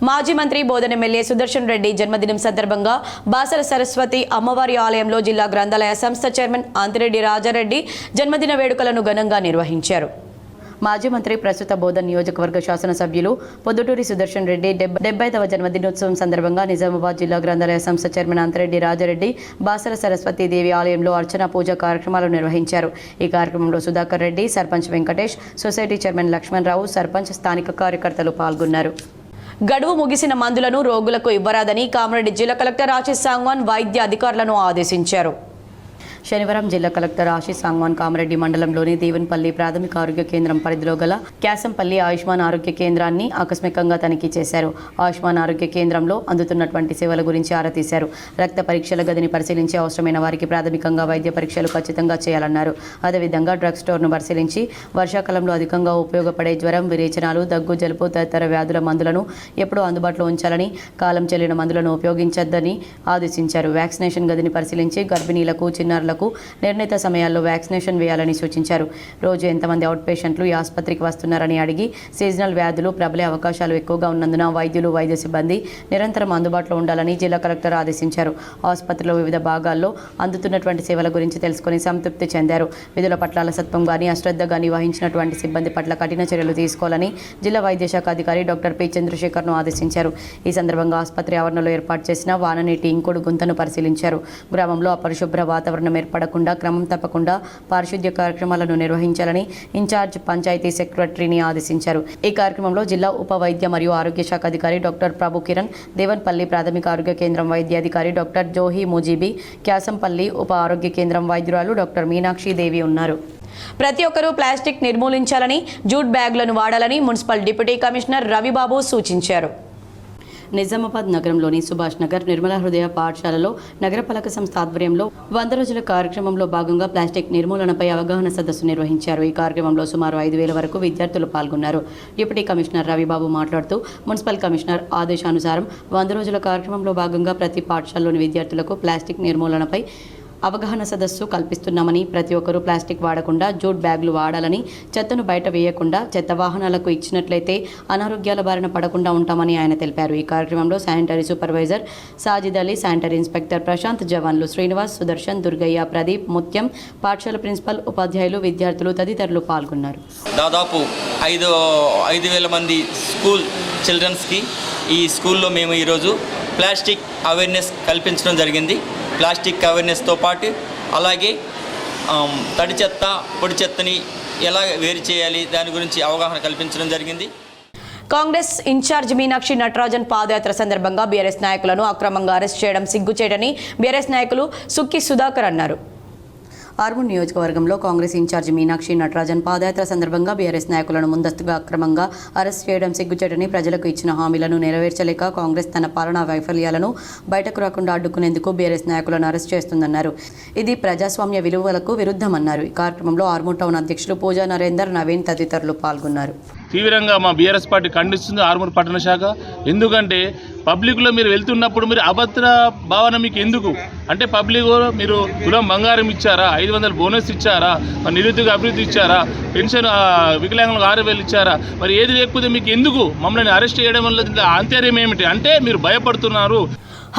మాజీ మంత్రి బోధన్ ఎమ్మెల్యే సుదర్శన్ రెడ్డి జన్మదినం సందర్భంగా బాసర సరస్వతి అమ్మవారి ఆలయంలో జిల్లా గ్రంథాలయ సంస్థ చైర్మన్ అంతిరెడ్డి రాజారెడ్డి జన్మదిన వేడుకలను ఘనంగా నిర్వహించారు. మాజీ మంత్రి, ప్రస్తుత బోధన్ నియోజకవర్గ శాసనసభ్యులు పొద్దుటూరి సుదర్శన్ రెడ్డి 70వ జన్మదినోత్సవం సందర్భంగా నిజామాబాద్ జిల్లా గ్రంథాలయ సంస్థ చైర్మన్ అంతిరెడ్డి రాజారెడ్డి బాసర సరస్వతి దేవి ఆలయంలో అర్చన పూజ కార్యక్రమాలు నిర్వహించారు. ఈ కార్యక్రమంలో సుధాకర్ రెడ్డి, సర్పంచ్ వెంకటేష్, సొసైటీ చైర్మన్ లక్ష్మణ్ రావు, సర్పంచ్, స్థానిక కార్యకర్తలు పాల్గొన్నారు. గడువు ముగిసిన మందులను రోగులకు ఇవ్వరాదని కామారెడ్డి జిల్లా కలెక్టర్ ఆశీష్ సాంగ్వాన్ వైద్య అధికారులను ఆదేశించారు. శనివారం జిల్లా కలెక్టర్ ఆశీష్ సాంగ్వాన్ కామారెడ్డి మండలంలోని దేవన్పల్లి ప్రాథమిక ఆరోగ్య కేంద్రం పరిధిలో గల క్యాసంపల్లి ఆయుష్మాన్ ఆరోగ్య కేంద్రాన్ని ఆకస్మికంగా తనిఖీ చేశారు. ఆయుష్మాన్ ఆరోగ్య కేంద్రంలో అందుతున్నటువంటి సేవల గురించి ఆరా తీశారు. రక్త పరీక్షల గదిని పరిశీలించి అవసరమైన వారికి ప్రాథమికంగా వైద్య పరీక్షలు ఖచ్చితంగా చేయాలన్నారు. అదేవిధంగా డ్రగ్ స్టోర్ను పరిశీలించి వర్షాకాలంలో అధికంగా ఉపయోగపడే జ్వరం, విరేచనాలు, దగ్గు, జలుబు తదితర వ్యాధుల మందులను ఎప్పుడూ అందుబాటులో ఉంచాలని, కాలం చెల్లిన మందులను ఉపయోగించొద్దని ఆదేశించారు. వ్యాక్సినేషన్ గదిని పరిశీలించి గర్భిణీలకు, చిన్నారులకు నిర్ణీత సమయాల్లో వ్యాక్సినేషన్ వేయాలని సూచించారు. రోజు ఎంతమంది అవుట్ పేషెంట్లు ఈ ఆసుపత్రికి వస్తున్నారని అడిగి సీజనల్ వ్యాధులు ప్రబలే అవకాశాలు ఎక్కువగా ఉన్నందున వైద్యులు, వైద్య సిబ్బంది నిరంతరం అందుబాటులో ఉండాలని జిల్లా కలెక్టర్ ఆదేశించారు. ఆసుపత్రిలో వివిధ భాగాల్లో అందుతున్నటువంటి సేవల గురించి తెలుసుకుని సంతృప్తి చెందారు. విధుల పట్ల అలసత్వం కానీ, అశ్రద్ధ కానీ వహించినటువంటి సిబ్బంది పట్ల కఠిన చర్యలు తీసుకోవాలని జిల్లా వైద్య శాఖ అధికారి డాక్టర్ పి చంద్రశేఖర్ను ఆదేశించారు. ఈ సందర్భంగా ఆసుపత్రి ఆవరణలో ఏర్పాటు చేసిన వాననీటి ఇంకుడు గుంతను పరిశీలించారు. గ్రామంలో అపరిశుభ్ర వాతావరణం ఏర్పడకుండా క్రమం తప్పకుండా పారిశుద్ధ్య కార్యక్రమాలను నిర్వహించాలని ఇన్ఛార్జ్ పంచాయతీ సెక్రటరీని ఆదేశించారు. ఈ కార్యక్రమంలో జిల్లా ఉప వైద్య మరియు ఆరోగ్య శాఖ అధికారి డాక్టర్ ప్రభు కిరణ్, దేవన్పల్లి ప్రాథమిక ఆరోగ్య కేంద్రం వైద్యాధికారి డాక్టర్ జోహి ముజీబీ, క్యాసంపల్లి ఉప ఆరోగ్య కేంద్రం వైద్యురాలు డాక్టర్ మీనాక్షి దేవి ఉన్నారు. ప్రతి ఒక్కరూ ప్లాస్టిక్ నిర్మూలించాలని, జూట్ బ్యాగులను వాడాలని మున్సిపల్ డిప్యూటీ కమిషనర్ రవిబాబు సూచించారు. నిజామాబాద్ నగరంలోని సుభాష్ నగర్ నిర్మల హృదయ పాఠశాలలో నగరపాలక సంస్థ ఆధ్వర్యంలో 100 రోజుల కార్యక్రమంలో భాగంగా ప్లాస్టిక్ నిర్మూలనపై అవగాహన సదస్సు నిర్వహించారు. ఈ కార్యక్రమంలో సుమారు 5,000 వరకు విద్యార్థులు పాల్గొన్నారు. డిప్యూటీ కమిషనర్ రవిబాబు మాట్లాడుతూ మున్సిపల్ కమిషనర్ ఆదేశానుసారం 100 రోజుల కార్యక్రమంలో భాగంగా ప్రతి పాఠశాలలోని విద్యార్థులకు ప్లాస్టిక్ నిర్మూలనపై అవగాహన సదస్సు కల్పిస్తున్నామని, ప్రతి ఒక్కరూ ప్లాస్టిక్ వాడకుండా జూట్ బ్యాగులు వాడాలని, చెత్తను బయట వేయకుండా చెత్త వాహనాలకు ఇచ్చినట్లయితే అనారోగ్యాల బారిన పడకుండా ఉంటామని ఆయన తెలిపారు. ఈ కార్యక్రమంలో sanitary supervisor Sajid Ali, sanitary inspector Prashanth, జవాన్లు శ్రీనివాస్, సుదర్శన్, దుర్గయ్య, ప్రదీప్, ముత్యం, పాఠశాల ప్రిన్సిపల్, ఉపాధ్యాయులు, విద్యార్థులు తదితరులు పాల్గొన్నారు. దాదాపు 5,000 మంది స్కూల్ చిల్డ్రన్స్కి ఈ స్కూల్లో మేము ఈరోజు ప్లాస్టిక్ అవేర్నెస్ కల్పించడం జరిగింది. ప్లాస్టిక్ అవేర్నెస్తో పాటు అలాగే తడి చెత్త, పొడి చెత్తని ఎలా వేరు చేయాలి దాని గురించి అవగాహన కల్పించడం జరిగింది. కాంగ్రెస్ ఇన్ఛార్జ్ మీనాక్షి నటరాజన్ పాదయాత్ర సందర్భంగా బీఆర్ఎస్ నాయకులను అక్రమంగా అరెస్ట్ చేయడం సిగ్గుచేటని బీఆర్ఎస్ నాయకులు సుక్కి సుధాకర్ అన్నారు. ఆర్మూర్ నియోజకవర్గంలో కాంగ్రెస్ ఇన్ఛార్జి మీనాక్షి నటరాజన్ పాదయాత్ర సందర్భంగా బీఆర్ఎస్ నాయకులను ముందస్తుగా అక్రమంగా అరెస్ట్ చేయడం సిగ్గుచేటని, ప్రజలకు ఇచ్చిన హామీలను నెరవేర్చలేక కాంగ్రెస్ తన పాలనా వైఫల్యాలను బయటకు రాకుండా అడ్డుకునేందుకు బీఆర్ఎస్ నాయకులను అరెస్ట్ చేస్తుందన్నారు. ఇది ప్రజాస్వామ్య విలువలకు విరుద్ధమన్నారు. ఈ కార్యక్రమంలో ఆర్మూర్ టౌన్ అధ్యక్షులు పూజా నరేందర్, నవీన్ తదితరులు పాల్గొన్నారు. తీవ్రంగా మా బీఆర్ఎస్ పార్టీ ఖండిస్తుంది ఆర్మూర్ పట్టణ శాఖ. ఎందుకంటే పబ్లిక్లో మీరు వెళ్తున్నప్పుడు మీరు అభద్ర భావన మీకు ఎందుకు అంటే, పబ్లిక్ మీరు తులం బంగారం ఇచ్చారా, 500 బోనస్ ఇచ్చారా, మరి నిరుద్యోగ అభివృద్ధి ఇచ్చారా, పెన్షన్ వికలాంగులకు 6,000 ఇచ్చారా, మరి ఏది లేకపోతే మీకు ఎందుకు మమ్మల్ని అరెస్ట్ చేయడం వల్ల ఆంతర్యం ఏమిటి అంటే మీరు భయపడుతున్నారు.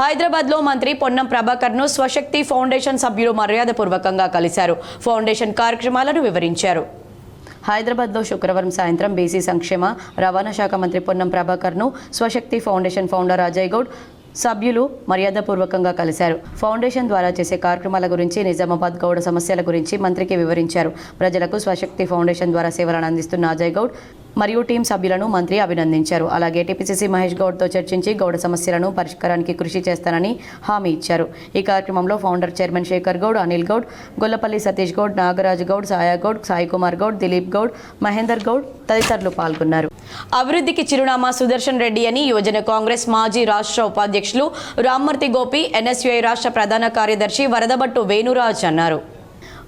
హైదరాబాద్లో మంత్రి పొన్నం ప్రభాకర్ను స్వశక్తి ఫౌండేషన్ సభ్యులు మర్యాదపూర్వకంగా కలిశారు. ఫౌండేషన్ కార్యక్రమాలను వివరించారు. హైదరాబాద్లో శుక్రవారం సాయంత్రం బీసీ సంక్షేమ రవాణా శాఖ మంత్రి పొన్నం ప్రభాకర్ను స్వశక్తి ఫౌండేషన్ ఫౌండర్ అజయ్ గౌడ్ సభ్యులు మర్యాదపూర్వకంగా కలిశారు. ఫౌండేషన్ ద్వారా చేసే కార్యక్రమాల గురించి, నిజామాబాద్ గౌడ సమస్యల గురించి మంత్రికి వివరించారు. ప్రజలకు స్వశక్తి ఫౌండేషన్ ద్వారా సేవలను అందిస్తున్న అజయ్ గౌడ్ మరియు టీం సభ్యులను మంత్రి అభినందించారు. అలాగే టీపీసీసీ మహేష్ గౌడ్తో చర్చించి గౌడ సమస్యలను పరిష్కారానికి కృషి చేస్తానని హామీ ఇచ్చారు. ఈ కార్యక్రమంలో ఫౌండర్ చైర్మన్ శేఖర్ గౌడ్, అనిల్ గౌడ్, గొల్లపల్లి సతీష్ గౌడ్, నాగరాజ్ గౌడ్, సాయా గౌడ్, సాయి కుమార్ గౌడ్, దిలీప్ గౌడ్, మహేందర్ గౌడ్ తదితరులు పాల్గొన్నారు. అభివృద్ధికి చిరునామా సుదర్శన్ రెడ్డి అని యువజన కాంగ్రెస్ మాజీ రాష్ట్ర ఉపాధ్యక్షులు రామ్మూర్తి గోపి, ఎన్ఎస్యుఐ రాష్ట్ర ప్రధాన కార్యదర్శి వరదబట్టు వేణురాజ్ అన్నారు.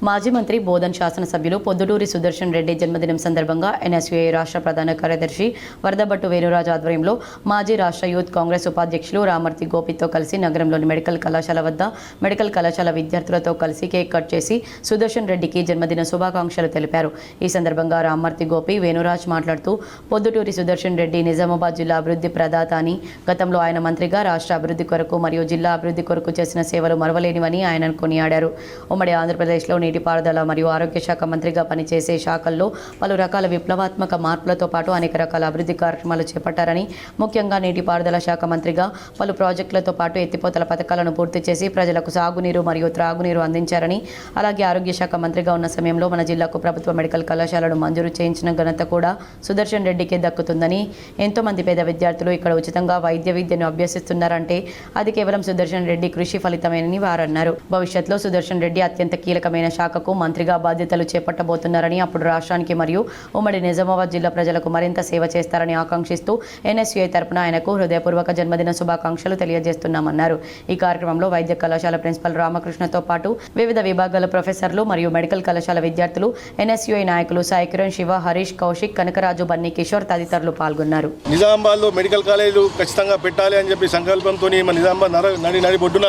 మాజీ మంత్రి బోధన్ శాసనసభ్యులు పొద్దుటూరి సుదర్శన్ రెడ్డి జన్మదినం సందర్భంగా ఎన్ఎస్యుఐ రాష్ట్ర ప్రధాన కార్యదర్శి వరదబట్టు వేణురాజ్ ఆధ్వర్యంలో మాజీ రాష్ట్ర యూత్ కాంగ్రెస్ ఉపాధ్యక్షులు రామ్మూర్తి గోపితో కలిసి నగరంలోని మెడికల్ కళాశాల వద్ద మెడికల్ కళాశాల విద్యార్థులతో కలిసి కేక్ కట్ చేసి సుదర్శన్ రెడ్డికి జన్మదిన శుభాకాంక్షలు తెలిపారు. ఈ సందర్భంగా రామ్మూర్తి గోపి, వేణురాజ్ మాట్లాడుతూ పొద్దుటూరి సుదర్శన్ రెడ్డి నిజామాబాద్ జిల్లా అభివృద్ధి ప్రదాత అని, గతంలో ఆయన మంత్రిగా రాష్ట్ర అభివృద్ధి కొరకు మరియు జిల్లా అభివృద్ధి కొరకు చేసిన సేవలు మరవలేనివని ఆయన కొనియాడారు. ఉమ్మడి ఆంధ్రప్రదేశ్లో నీటిపారుదల మరియు ఆరోగ్య శాఖ మంత్రిగా పనిచేసే శాఖల్లో పలు రకాల విప్లవాత్మక మార్పులతో పాటు అనేక రకాల అభివృద్ధి కార్యక్రమాలు చేపట్టారని, ముఖ్యంగా నీటిపారుదల శాఖ మంత్రిగా పలు ప్రాజెక్టులతో పాటు ఎత్తిపోతల పథకాలను పూర్తి చేసి ప్రజలకు సాగునీరు మరియు త్రాగునీరు అందించారని, అలాగే ఆరోగ్య శాఖ మంత్రిగా ఉన్న సమయంలో మన జిల్లాకు ప్రభుత్వ మెడికల్ కళాశాలను మంజూరు చేయించిన ఘనత కూడా సుదర్శన్ రెడ్డికే దక్కుతుందని, ఎంతోమంది పేద విద్యార్థులు ఇక్కడ ఉచితంగా వైద్య విద్యను అభ్యసిస్తున్నారంటే అది కేవలం సుదర్శన్ రెడ్డి కృషి ఫలితమేనని వారన్నారు. భవిష్యత్తులో సుదర్శన్ రెడ్డి అత్యంత కీలకమైన శాఖకు మంత్రిగా బాధ్యతలు చేపట్టబోతున్నారని, అప్పుడు రాష్ట్రానికి మరియు ఉమ్మడి నిజామాబాద్ జిల్లా ప్రజలకు మరింత సేవ చేస్తారని ఆకాంక్షిస్తూ ఎన్ఎస్యుఐ తరపున ఆయనకు హృదయపూర్వక జన్మదిన శుభాకాంక్షలు తెలియజేస్తున్నామన్నారు. ఈ కార్యక్రమంలో వైద్య కళాశాల ప్రిన్సిపల్ రామకృష్ణతో పాటు వివిధ విభాగాల ప్రొఫెసర్లు మరియు మెడికల్ కళాశాల విద్యార్థులు, ఎన్ఎస్యుఐ నాయకులు సాయి కిరణ్, శివ, హరీష్, కౌశిక్, కనకరాజు, బన్నీ కిషోర్ తదితరులు పాల్గొన్నారు. నిజామాబాద్లో మెడికల్ కాలేజీలు ఖచ్చితంగా పెట్టాలి అని చెప్పి సంకల్పంతో మన నిజామాబాద్ నడి బొడ్డున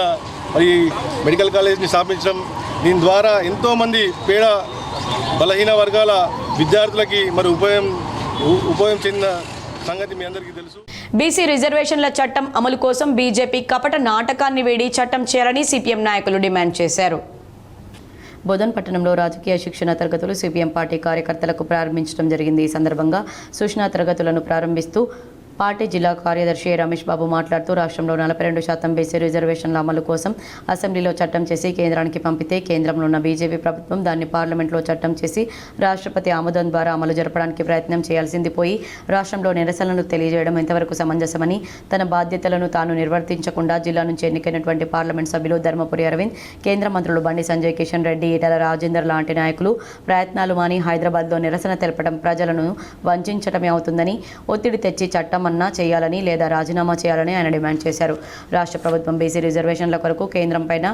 మరి మెడికల్ కాలేజీని స్థాపించడం, దీని ద్వారా ఎంతోమంది పేద బలహీన వర్గాల విద్యార్థులకి మరి ఉపయోగం చెందిన సంగతి మీ అందరికీ తెలుసు. బీసీ రిజర్వేషన్ల చట్టం అమలు కోసం బీజేపీ కపట నాటకాన్ని వీడి చట్టం చేయాలని సిపిఎం నాయకులు డిమాండ్ చేశారు. బోధన్ పట్టణంలో రాజకీయ శిక్షణ తరగతులు సిపిఎం పార్టీ కార్యకర్తలకు ప్రారంభించడం జరిగింది. ఈ సందర్భంగా సూచనా తరగతులను ప్రారంభిస్తూ పార్టీ జిల్లా కార్యదర్శి రమేష్ బాబు మాట్లాడుతూ రాష్ట్రంలో 42% బీసీ రిజర్వేషన్ల అమలు కోసం అసెంబ్లీలో చట్టం చేసి కేంద్రానికి పంపితే కేంద్రంలో ఉన్న బీజేపీ ప్రభుత్వం దాన్ని పార్లమెంట్లో చట్టం చేసి రాష్ట్రపతి ఆమోదం ద్వారా అమలు జరపడానికి ప్రయత్నం చేయాల్సింది పోయి రాష్ట్రంలో నిరసనలు తెలియజేయడం ఎంతవరకు సమంజసమని, తన బాధ్యతలను తాను నిర్వర్తించకుండా జిల్లా నుంచి ఎన్నికైనటువంటి పార్లమెంట్ సభ్యులు ధర్మపురి అరవింద్, కేంద్ర మంత్రులు బండి సంజయ్, కిషన్ రెడ్డి, ఈటల రాజేందర్ లాంటి నాయకులు ప్రయత్నాలు మాని హైదరాబాద్లో నిరసన తెలపడం ప్రజలను వంచడమే అవుతుందని, ఒత్తిడి తెచ్చి చట్టం చేయాలని లేదా రాజీనామా చేయాలని ఆయన డిమాండ్ చేశారు. రాష్ట్ర ప్రభుత్వం బీసీ రిజర్వేషన్ల కొరకు కేంద్రం పైన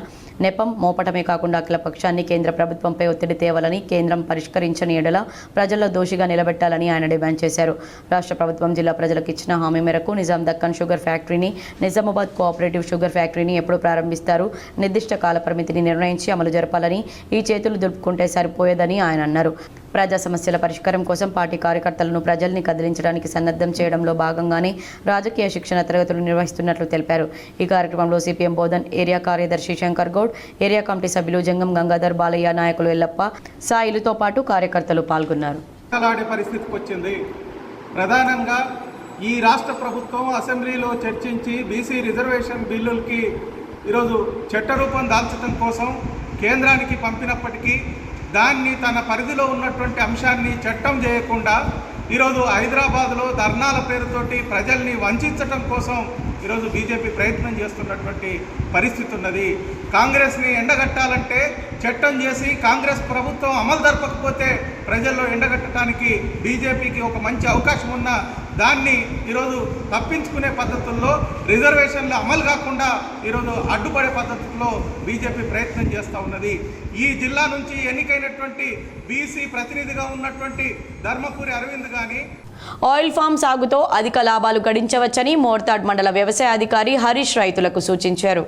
నెపం మోపటమే కాకుండా అఖిల పక్షాన్ని కేంద్ర ప్రభుత్వంపై ఒత్తిడి తేవాలని, కేంద్రం పరిష్కరించని ఎడల ప్రజల్లో దోషిగా నిలబెట్టాలని ఆయన డిమాండ్ చేశారు. రాష్ట్ర ప్రభుత్వం జిల్లా ప్రజలకు ఇచ్చిన హామీ మేరకు నిజాం దక్కన్ షుగర్ ఫ్యాక్టరీని, నిజామాబాద్ కోఆపరేటివ్ షుగర్ ఫ్యాక్టరీని ఎప్పుడు ప్రారంభిస్తారు, నిర్దిష్ట కాల పరిమితిని నిర్ణయించి అమలు జరపాలని, ఈ చేతులు దులుపుకుంటే సరిపోయేదని ఆయన అన్నారు. ప్రజా సమస్యల పరిష్కారం కోసం పార్టీ కార్యకర్తలను ప్రజల్ని కదిలించడానికి సన్నద్ధం చేయడంలో భాగంగానే రాజకీయ శిక్షణ తరగతులు నిర్వహిస్తున్నట్లు తెలిపారు. ఈ కార్యక్రమంలో సిపిఎం బోధన్ ఏరియా కార్యదర్శి శంకర్ గౌడ్, ఏరియా కమిటీ సభ్యులు జంగం గంగాధర్, బాలయ్య, నాయకులు ఎల్లప్ప, సాయిలతో పాటు కార్యకర్తలు పాల్గొన్నారు. పరిస్థితికి వచ్చింది. ప్రధానంగా ఈ రాష్ట్ర ప్రభుత్వం అసెంబ్లీలో చర్చించి బీసీ రిజర్వేషన్ బిల్లులకి ఈరోజు చట్టరూపం దాల్చడం కోసం కేంద్రానికి పంపినప్పటికీ దాన్ని తన పరిధిలో ఉన్నటువంటి అంశాన్ని చట్టం చేయకుండా ఈరోజు హైదరాబాద్లో ధర్నాల పేరుతోటి ప్రజల్ని వంచడం కోసం ఈరోజు బీజేపీ ప్రయత్నం చేస్తున్నటువంటి పరిస్థితి ఉన్నది. కాంగ్రెస్ని ఎండగట్టాలంటే చట్టం చేసి కాంగ్రెస్ ప్రభుత్వం అమలు జరపకపోతే ప్రజల్లో ఎండగట్టడానికి బీజేపీకి ఒక మంచి అవకాశం ఉన్న దాన్ని ఈరోజు తప్పించుకునే పద్ధతుల్లో రిజర్వేషన్లు అమలు కాకుండా ఈరోజు అడ్డుపడే పద్ధతుల్లో బీజేపీ ప్రయత్నం చేస్తూ ఉన్నది. ఈ జిల్లా నుంచి ఎన్నికైనటువంటి బీసీ ప్రతినిధిగా ఉన్నటువంటి ధర్మపురి అరవింద్ కానీ ఆయిల్ ఫామ్ సాగుతో అధిక లాభాలు గడించవచ్చని మోర్తాడ్ మండల వ్యవసాయ అధికారి హరీష్ రైతులకు సూచించారు.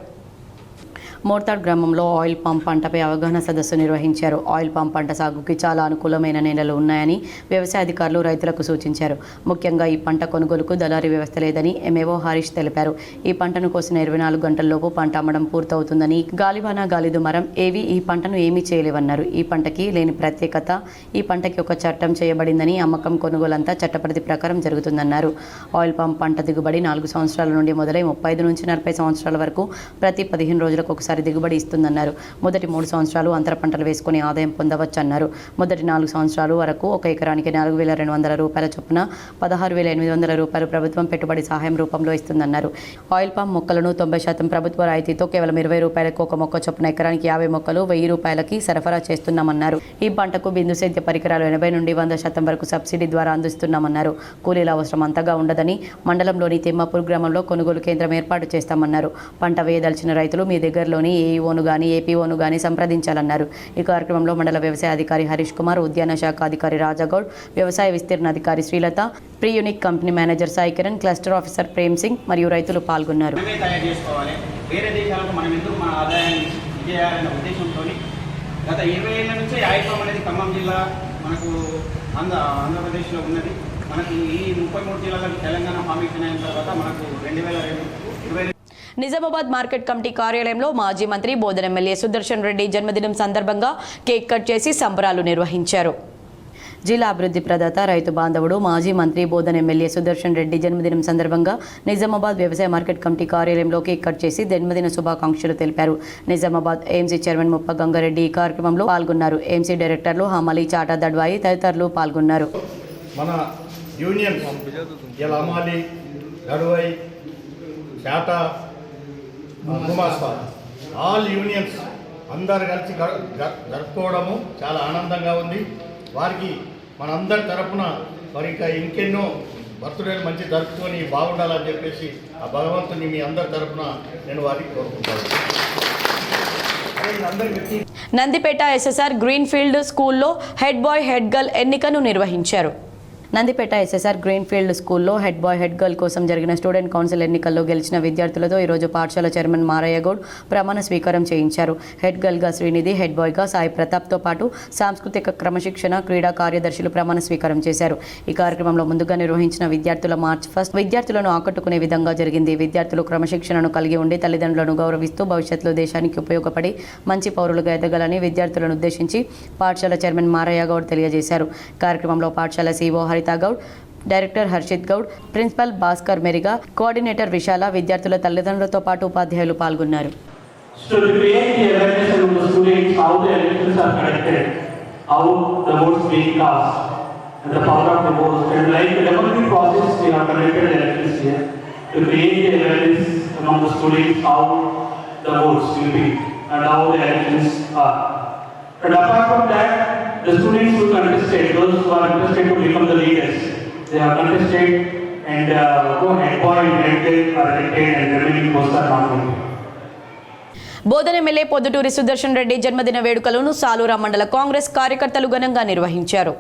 మోర్తాడ్ గ్రామంలో ఆయిల్ పామ్ పంటపై అవగాహన సదస్సు నిర్వహించారు. ఆయిల్ పామ్ పంట సాగుకి చాలా అనుకూలమైన నేలలు ఉన్నాయని వ్యవసాయ అధికారులు రైతులకు సూచించారు. ముఖ్యంగా ఈ పంట కొనుగోలుకు దళారీ వ్యవస్థ లేదని ఎంఏఓ హరీష్ తెలిపారు. ఈ పంటను కోసిన 24 గంటల్లోపు పంట అమ్మడం పూర్తవుతుందని, గాలివాన గాలిదుమరం ఏవి ఈ పంటను ఏమీ చేయలేవన్నారు. ఈ పంటకి లేని ప్రత్యేకత, ఈ పంటకి ఒక చట్టం చేయబడిందని, అమ్మకం కొనుగోలంతా చట్టపరిధి ప్రకారం జరుగుతుందన్నారు. ఆయిల్ పామ్ పంట దిగుబడి 4 సంవత్సరాల నుండి మొదలై 35 నుంచి 40 సంవత్సరాల వరకు ప్రతి 15 రోజులకు ఒకసారి దిగుబడి ఇస్తుందన్నారు. మొదటి 3 సంవత్సరాలు అంతర పంటలు వేసుకుని ఆదాయం పొందవచ్చన్నారు. మొదటి 4 సంవత్సరాలు వరకు ఒక ఎకరానికి 4,200 రూపాయల చొప్పున 16,800 రూపాయలు ప్రభుత్వం పెట్టుబడి సహాయం రూపంలో ఇస్తుందన్నారు. ఆయిల్ పామ్ మొక్కలను 90% ప్రభుత్వ రాయితీతో కేవలం 20 రూపాయలకు ఒక మొక్క చొప్పున ఎకరానికి 50 మొక్కలు 1000 రూపాయలకి సరఫరా చేస్తున్నామన్నారు. ఈ పంటకు బిందు సేద్య పరికరాలు 80 నుండి 100% వరకు సబ్సిడీ ద్వారా అందిస్తున్నామన్నారు. కూలీల అవసరం అంతగా ఉండదని మండలంలోని తిమ్మాపూర్ గ్రామంలో కొనుగోలు కేంద్రం ఏర్పాటు చేస్తామన్నారు. పంట వేయదలిచిన రైతులు మీ దగ్గరలోని ఏఈఓను గాని ఏపీఓను గాని సంప్రదించాలన్నారు. ఈ కార్యక్రమంలో మండల వ్యవసాయ అధికారి హరీష్ కుమార్, ఉద్యాన శాఖ అధికారి రాజాగౌడ్, వ్యవసాయ విస్తీర్ణ అధికారి శ్రీలత, ప్రీయూనిక్ company manager Sai Kiran, cluster officer Prem Singh మరియు రైతులు పాల్గొన్నారు. వేరే దేశాలకు మనం ఎందుకు మన ఆదాయాన్ని చేయాలనే ఉద్దేశంతో గత 20 ఏళ్ల నుంచి ఆయిల్ పామ్ అనేది ఖమ్మం జిల్లా మనకు ఆంధ్రప్రదేశ్లో ఉన్నది. మనకు ఈ 33 జిల్లాలకు తెలంగాణ ఫార్మేషన్ అయిన తర్వాత మనకు 2020 నిజామాబాద్ మార్కెట్ కమిటీ కార్యాలయంలో మాజీ మంత్రి బోధన ఎమ్మెల్యే సుదర్శన్ రెడ్డి జన్మదినం సందర్భంగా కేక్ కట్ చేసి సంబరాలు నిర్వహించారు. జిల్లా అభివృద్ధి ప్రదాత, రైతు బాంధవుడు, మాజీ మంత్రి బోధన ఎమ్మెల్యే సుదర్శన్ రెడ్డి జన్మదినం సందర్భంగా నిజామాబాద్ వ్యవసాయ మార్కెట్ కమిటీ కార్యాలయంలో కేక్ కట్ చేసి జన్మదిన శుభాకాంక్షలు తెలిపారు. నిజామాబాద్ ఏఎంసీ చైర్మన్ ముప్ప గంగారెడ్డి ఈ కార్యక్రమంలో పాల్గొన్నారు. ఏఎంసీ డైరెక్టర్లు హమలి, చాటా దడ్వాయి తదితరులు పాల్గొన్నారు. మన యూనియన్ యలమాలి, దడ్వాయి, చాటా, గుమాస్తా ఆల్ యూనియన్స్ అందరు కలిసి జరుపుకోవడము చాలా ఆనందంగా ఉంది. వారికి మనందరి తరఫున మరి ఇంకా ఇంకెన్నో బర్త్డేలు మంచి జరుపుకొని బాగుండాలని చెప్పేసి ఆ భగవంతుని మీ అందరి తరఫున నేను వారికి కోరుకుంటాను. నందిపేట ఎస్ఎస్ఆర్ గ్రీన్ఫీల్డ్ స్కూల్లో హెడ్ బాయ్ హెడ్ గర్ల్ ఎన్నికను నిర్వహించారు. నందిపేట ఎస్ఎస్ఆర్ గ్రీన్ఫీల్డ్ స్కూల్లో హెడ్ బాయ్ హెడ్ గర్ల్ కోసం జరిగిన స్టూడెంట్ కౌన్సిల్ ఎన్నికల్లో గెలిచిన విద్యార్థులతో ఈరోజు పాఠశాల చైర్మన్ మారయ్య గౌడ్ ప్రమాణ స్వీకారం చేయించారు. హెడ్ గర్ల్గా శ్రీనిధి, హెడ్ బాయ్గా సాయి ప్రతాప్తో పాటు సాంస్కృతిక క్రమశిక్షణ, క్రీడా కార్యదర్శులు ప్రమాణ స్వీకారం చేశారు. ఈ కార్యక్రమంలో ముందుగా నిర్వహించిన విద్యార్థుల మార్చ్ ఫస్ట్ విద్యార్థులను ఆకట్టుకునే విధంగా జరిగింది. విద్యార్థులు క్రమశిక్షణను కలిగి ఉండి తల్లిదండ్రులను గౌరవిస్తూ భవిష్యత్తులో దేశానికి ఉపయోగపడి మంచి పౌరులుగా ఎదగాలని విద్యార్థులను ఉద్దేశించి పాఠశాల చైర్మన్ మారయ్య గౌడ్ తెలియజేశారు. కార్యక్రమంలో పాఠశాల CO Haritha Goud, director Harshit Goud, principal Bhaskar Meriga, coordinator Vishala, విద్యార్థుల తల్లిదండ్రులతో పాటు ఉపాధ్యాయులు పాల్గొన్నారు. And apart from that, the students who contested, those who are interested to become the leaders, they have contested and go head boy and head girl are elected and remaining posts are not going. బోధన MLA Podduturi Sudarshan Reddy జన్మదిన వేడుకలను సాలూరా మండల కాంగ్రెస్ కార్యకర్తలు ఘనంగా నిర్వహించారు.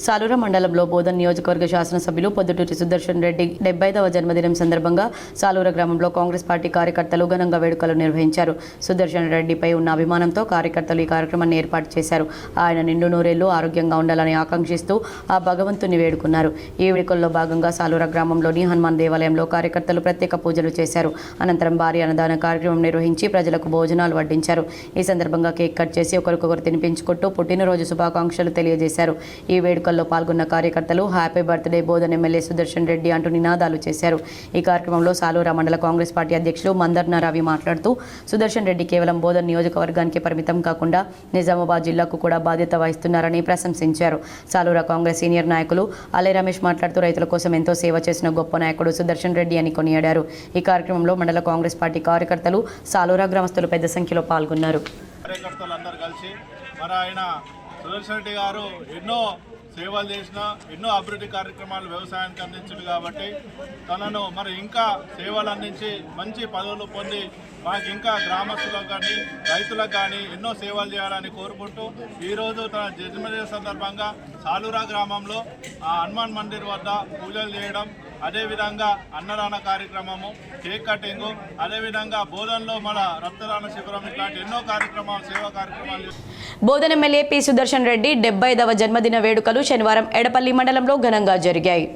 సాలూరా మండలంలో బోధన్ నియోజకవర్గ శాసనసభ్యులు పొద్దుటూరి సుదర్శన్ రెడ్డి 75వ జన్మదినం సందర్భంగా సాలూరా గ్రామంలో కాంగ్రెస్ పార్టీ కార్యకర్తలు ఘనంగా వేడుకలు నిర్వహించారు. సుదర్శన్ రెడ్డిపై ఉన్న అభిమానంతో కార్యకర్తలు ఈ కార్యక్రమాన్ని ఏర్పాటు చేశారు. ఆయన నిండు నూరేళ్లు ఆరోగ్యంగా ఉండాలని ఆకాంక్షిస్తూ ఆ భగవంతుని వేడుకున్నారు. ఈ వేడుకల్లో భాగంగా సాలూరా గ్రామంలోని హనుమాన్ దేవాలయంలో కార్యకర్తలు ప్రత్యేక పూజలు చేశారు. అనంతరం భారీ అన్నదాన కార్యక్రమం నిర్వహించి ప్రజలకు భోజనాలు వడ్డించారు. ఈ సందర్భంగా కేక్ కట్ చేసి ఒకరికొకరు తినిపించుకుంటూ పుట్టినరోజు శుభాకాంక్షలు తెలియజేశారు. ఈ వేడుక వేడుకల్లో పాల్గొన్న కార్యకర్తలు happy birthday Bodhan MLA Sudarshan Reddy అంటూ నినాదాలు చేశారు. ఈ కార్యక్రమంలో సాలూరా మండల కాంగ్రెస్ పార్టీ అధ్యక్షులు మందర్న రవి మాట్లాడుతూ సుదర్శన్ రెడ్డి కేవలం బోధన్ నియోజకవర్గానికి పరిమితం కాకుండా నిజామాబాద్ జిల్లాకు కూడా బాధ్యత వహిస్తున్నారని ప్రశంసించారు. సాలూరా కాంగ్రెస్ సీనియర్ నాయకులు అలే రమేష్ మాట్లాడుతూ రైతుల కోసం ఎంతో సేవ చేసిన గొప్ప నాయకుడు సుదర్శన్ రెడ్డి అని కొనియాడారు. ఈ కార్యక్రమంలో మండల కాంగ్రెస్ పార్టీ కార్యకర్తలు సాలూరా గ్రామస్తులు పెద్ద సంఖ్యలో పాల్గొన్నారు. కార్యకర్తలందరూ కలిసి మరి ఆయన సుదర్శన్ రెడ్డి గారు ఎన్నో సేవలు చేసిన ఎన్నో అభివృద్ధి కార్యక్రమాలు వ్యవసాయానికి అందించింది కాబట్టి తనను మరి ఇంకా సేవలు అందించి మంచి పదవులు పొంది మాకు ఇంకా గ్రామస్తులకు కానీ రైతులకు కానీ ఎన్నో సేవలు చేయాలని కోరుకుంటూ ఈరోజు తన జన్మదిన సందర్భంగా సాలూరా గ్రామంలో హనుమాన్ మందిర్ వద్ద పూజలు చేయడం, అదేవిధంగా అన్నదాన కార్యక్రమము, కేక్ కటింగు, అదేవిధంగా బోధనలో మన రక్తదాన శిబిరం ఇట్లాంటి ఎన్నో కార్యక్రమాలు సేవా కార్యక్రమాలు. బోధన్ ఎమ్మెల్యే పి సుదర్శన్ రెడ్డి 75వ జన్మదిన వేడుకలు శనివారం ఎడపల్లి మండలంలో ఘనంగా జరిగాయి.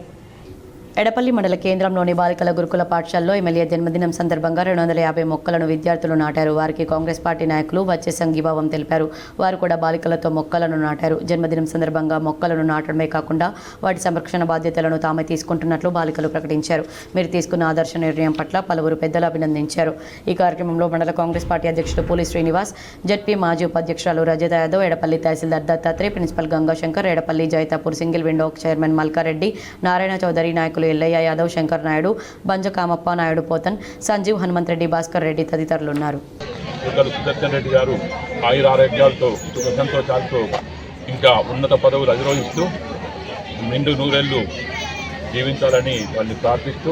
ఎడపల్లి మండల కేంద్రంలోని బాలికల గురుకుల పాఠశాలలో ఎమ్మెల్యే జన్మదినం సందర్భంగా 250 మొక్కలను విద్యార్థులు నాటారు. వారికి కాంగ్రెస్ పార్టీ నాయకులు వచ్చే సంఘీభావం తెలిపారు. వారు కూడా బాలికలతో మొక్కలను నాటారు. జన్మదినం సందర్భంగా మొక్కలను నాటడమే కాకుండా వాటి సంరక్షణ బాధ్యతలను తామే తీసుకుంటున్నట్లు బాలికలు ప్రకటించారు. మీరు తీసుకున్న ఆదర్శ నిర్ణయం పట్ల పలువురు పెద్దలు అభినందించారు. ఈ కార్యక్రమంలో మండల కాంగ్రెస్ పార్టీ అధ్యక్షుడు పూలి శ్రీనివాస్, జడ్పీ మాజీ ఉపాధ్యక్షురాలు Rajatha Yadav, Edapalli tahsildar Dattatreya, principal Gangashankar, Edapalli Jaithapur single window chairman Malkareddy, Narayana Chowdary, నాయకులు ఎల్లయ్య యాదవ్, శంకర్ నాయుడు, బంజ కామప్ప నాయుడు, పోతన్, సంజీవ్, హనుమంత్ రెడ్డి, భాస్కర్ రెడ్డి తదితరులు ఉన్నారు. సుదర్శన్ రెడ్డి గారు ఆయుర ఆరోగ్యాలతో సుఖ సంతోషాలతో ఇంకా ఉన్నత పదవులు అధిరోహిస్తూ నిండు నూరేళ్లు జీవించాలని వాళ్ళని ప్రార్థిస్తూ,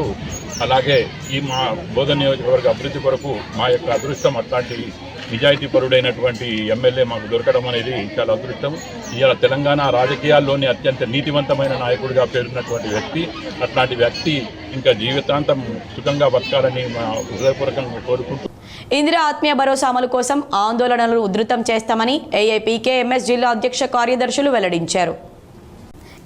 అలాగే ఈ మా బోధన నియోజకవర్గ అభివృద్ధి కొరకు మా యొక్క అదృష్టం అట్లాంటి నిజాయితీపరుడైనటువంటి ఎమ్మెల్యే మాకు దొరకడం అనేది చాలా అదృష్టం. ఇవాళ తెలంగాణ రాజకీయాల్లోని అత్యంత నీతివంతమైన నాయకుడిగా పేరున్నటువంటి వ్యక్తి, అట్లాంటి వ్యక్తి ఇంకా జీవితాంతం సుఖంగా బతకాలని మా హృదయపూర్వకంగా కోరుకుంటూ ఇందిరా ఆత్మీయ భరోసా అమలు కోసం ఆందోళనలు ఉధృతం చేస్తామని ఏఐపీకేఎంఎస్ జిల్లా అధ్యక్ష కార్యదర్శులు వెల్లడించారు.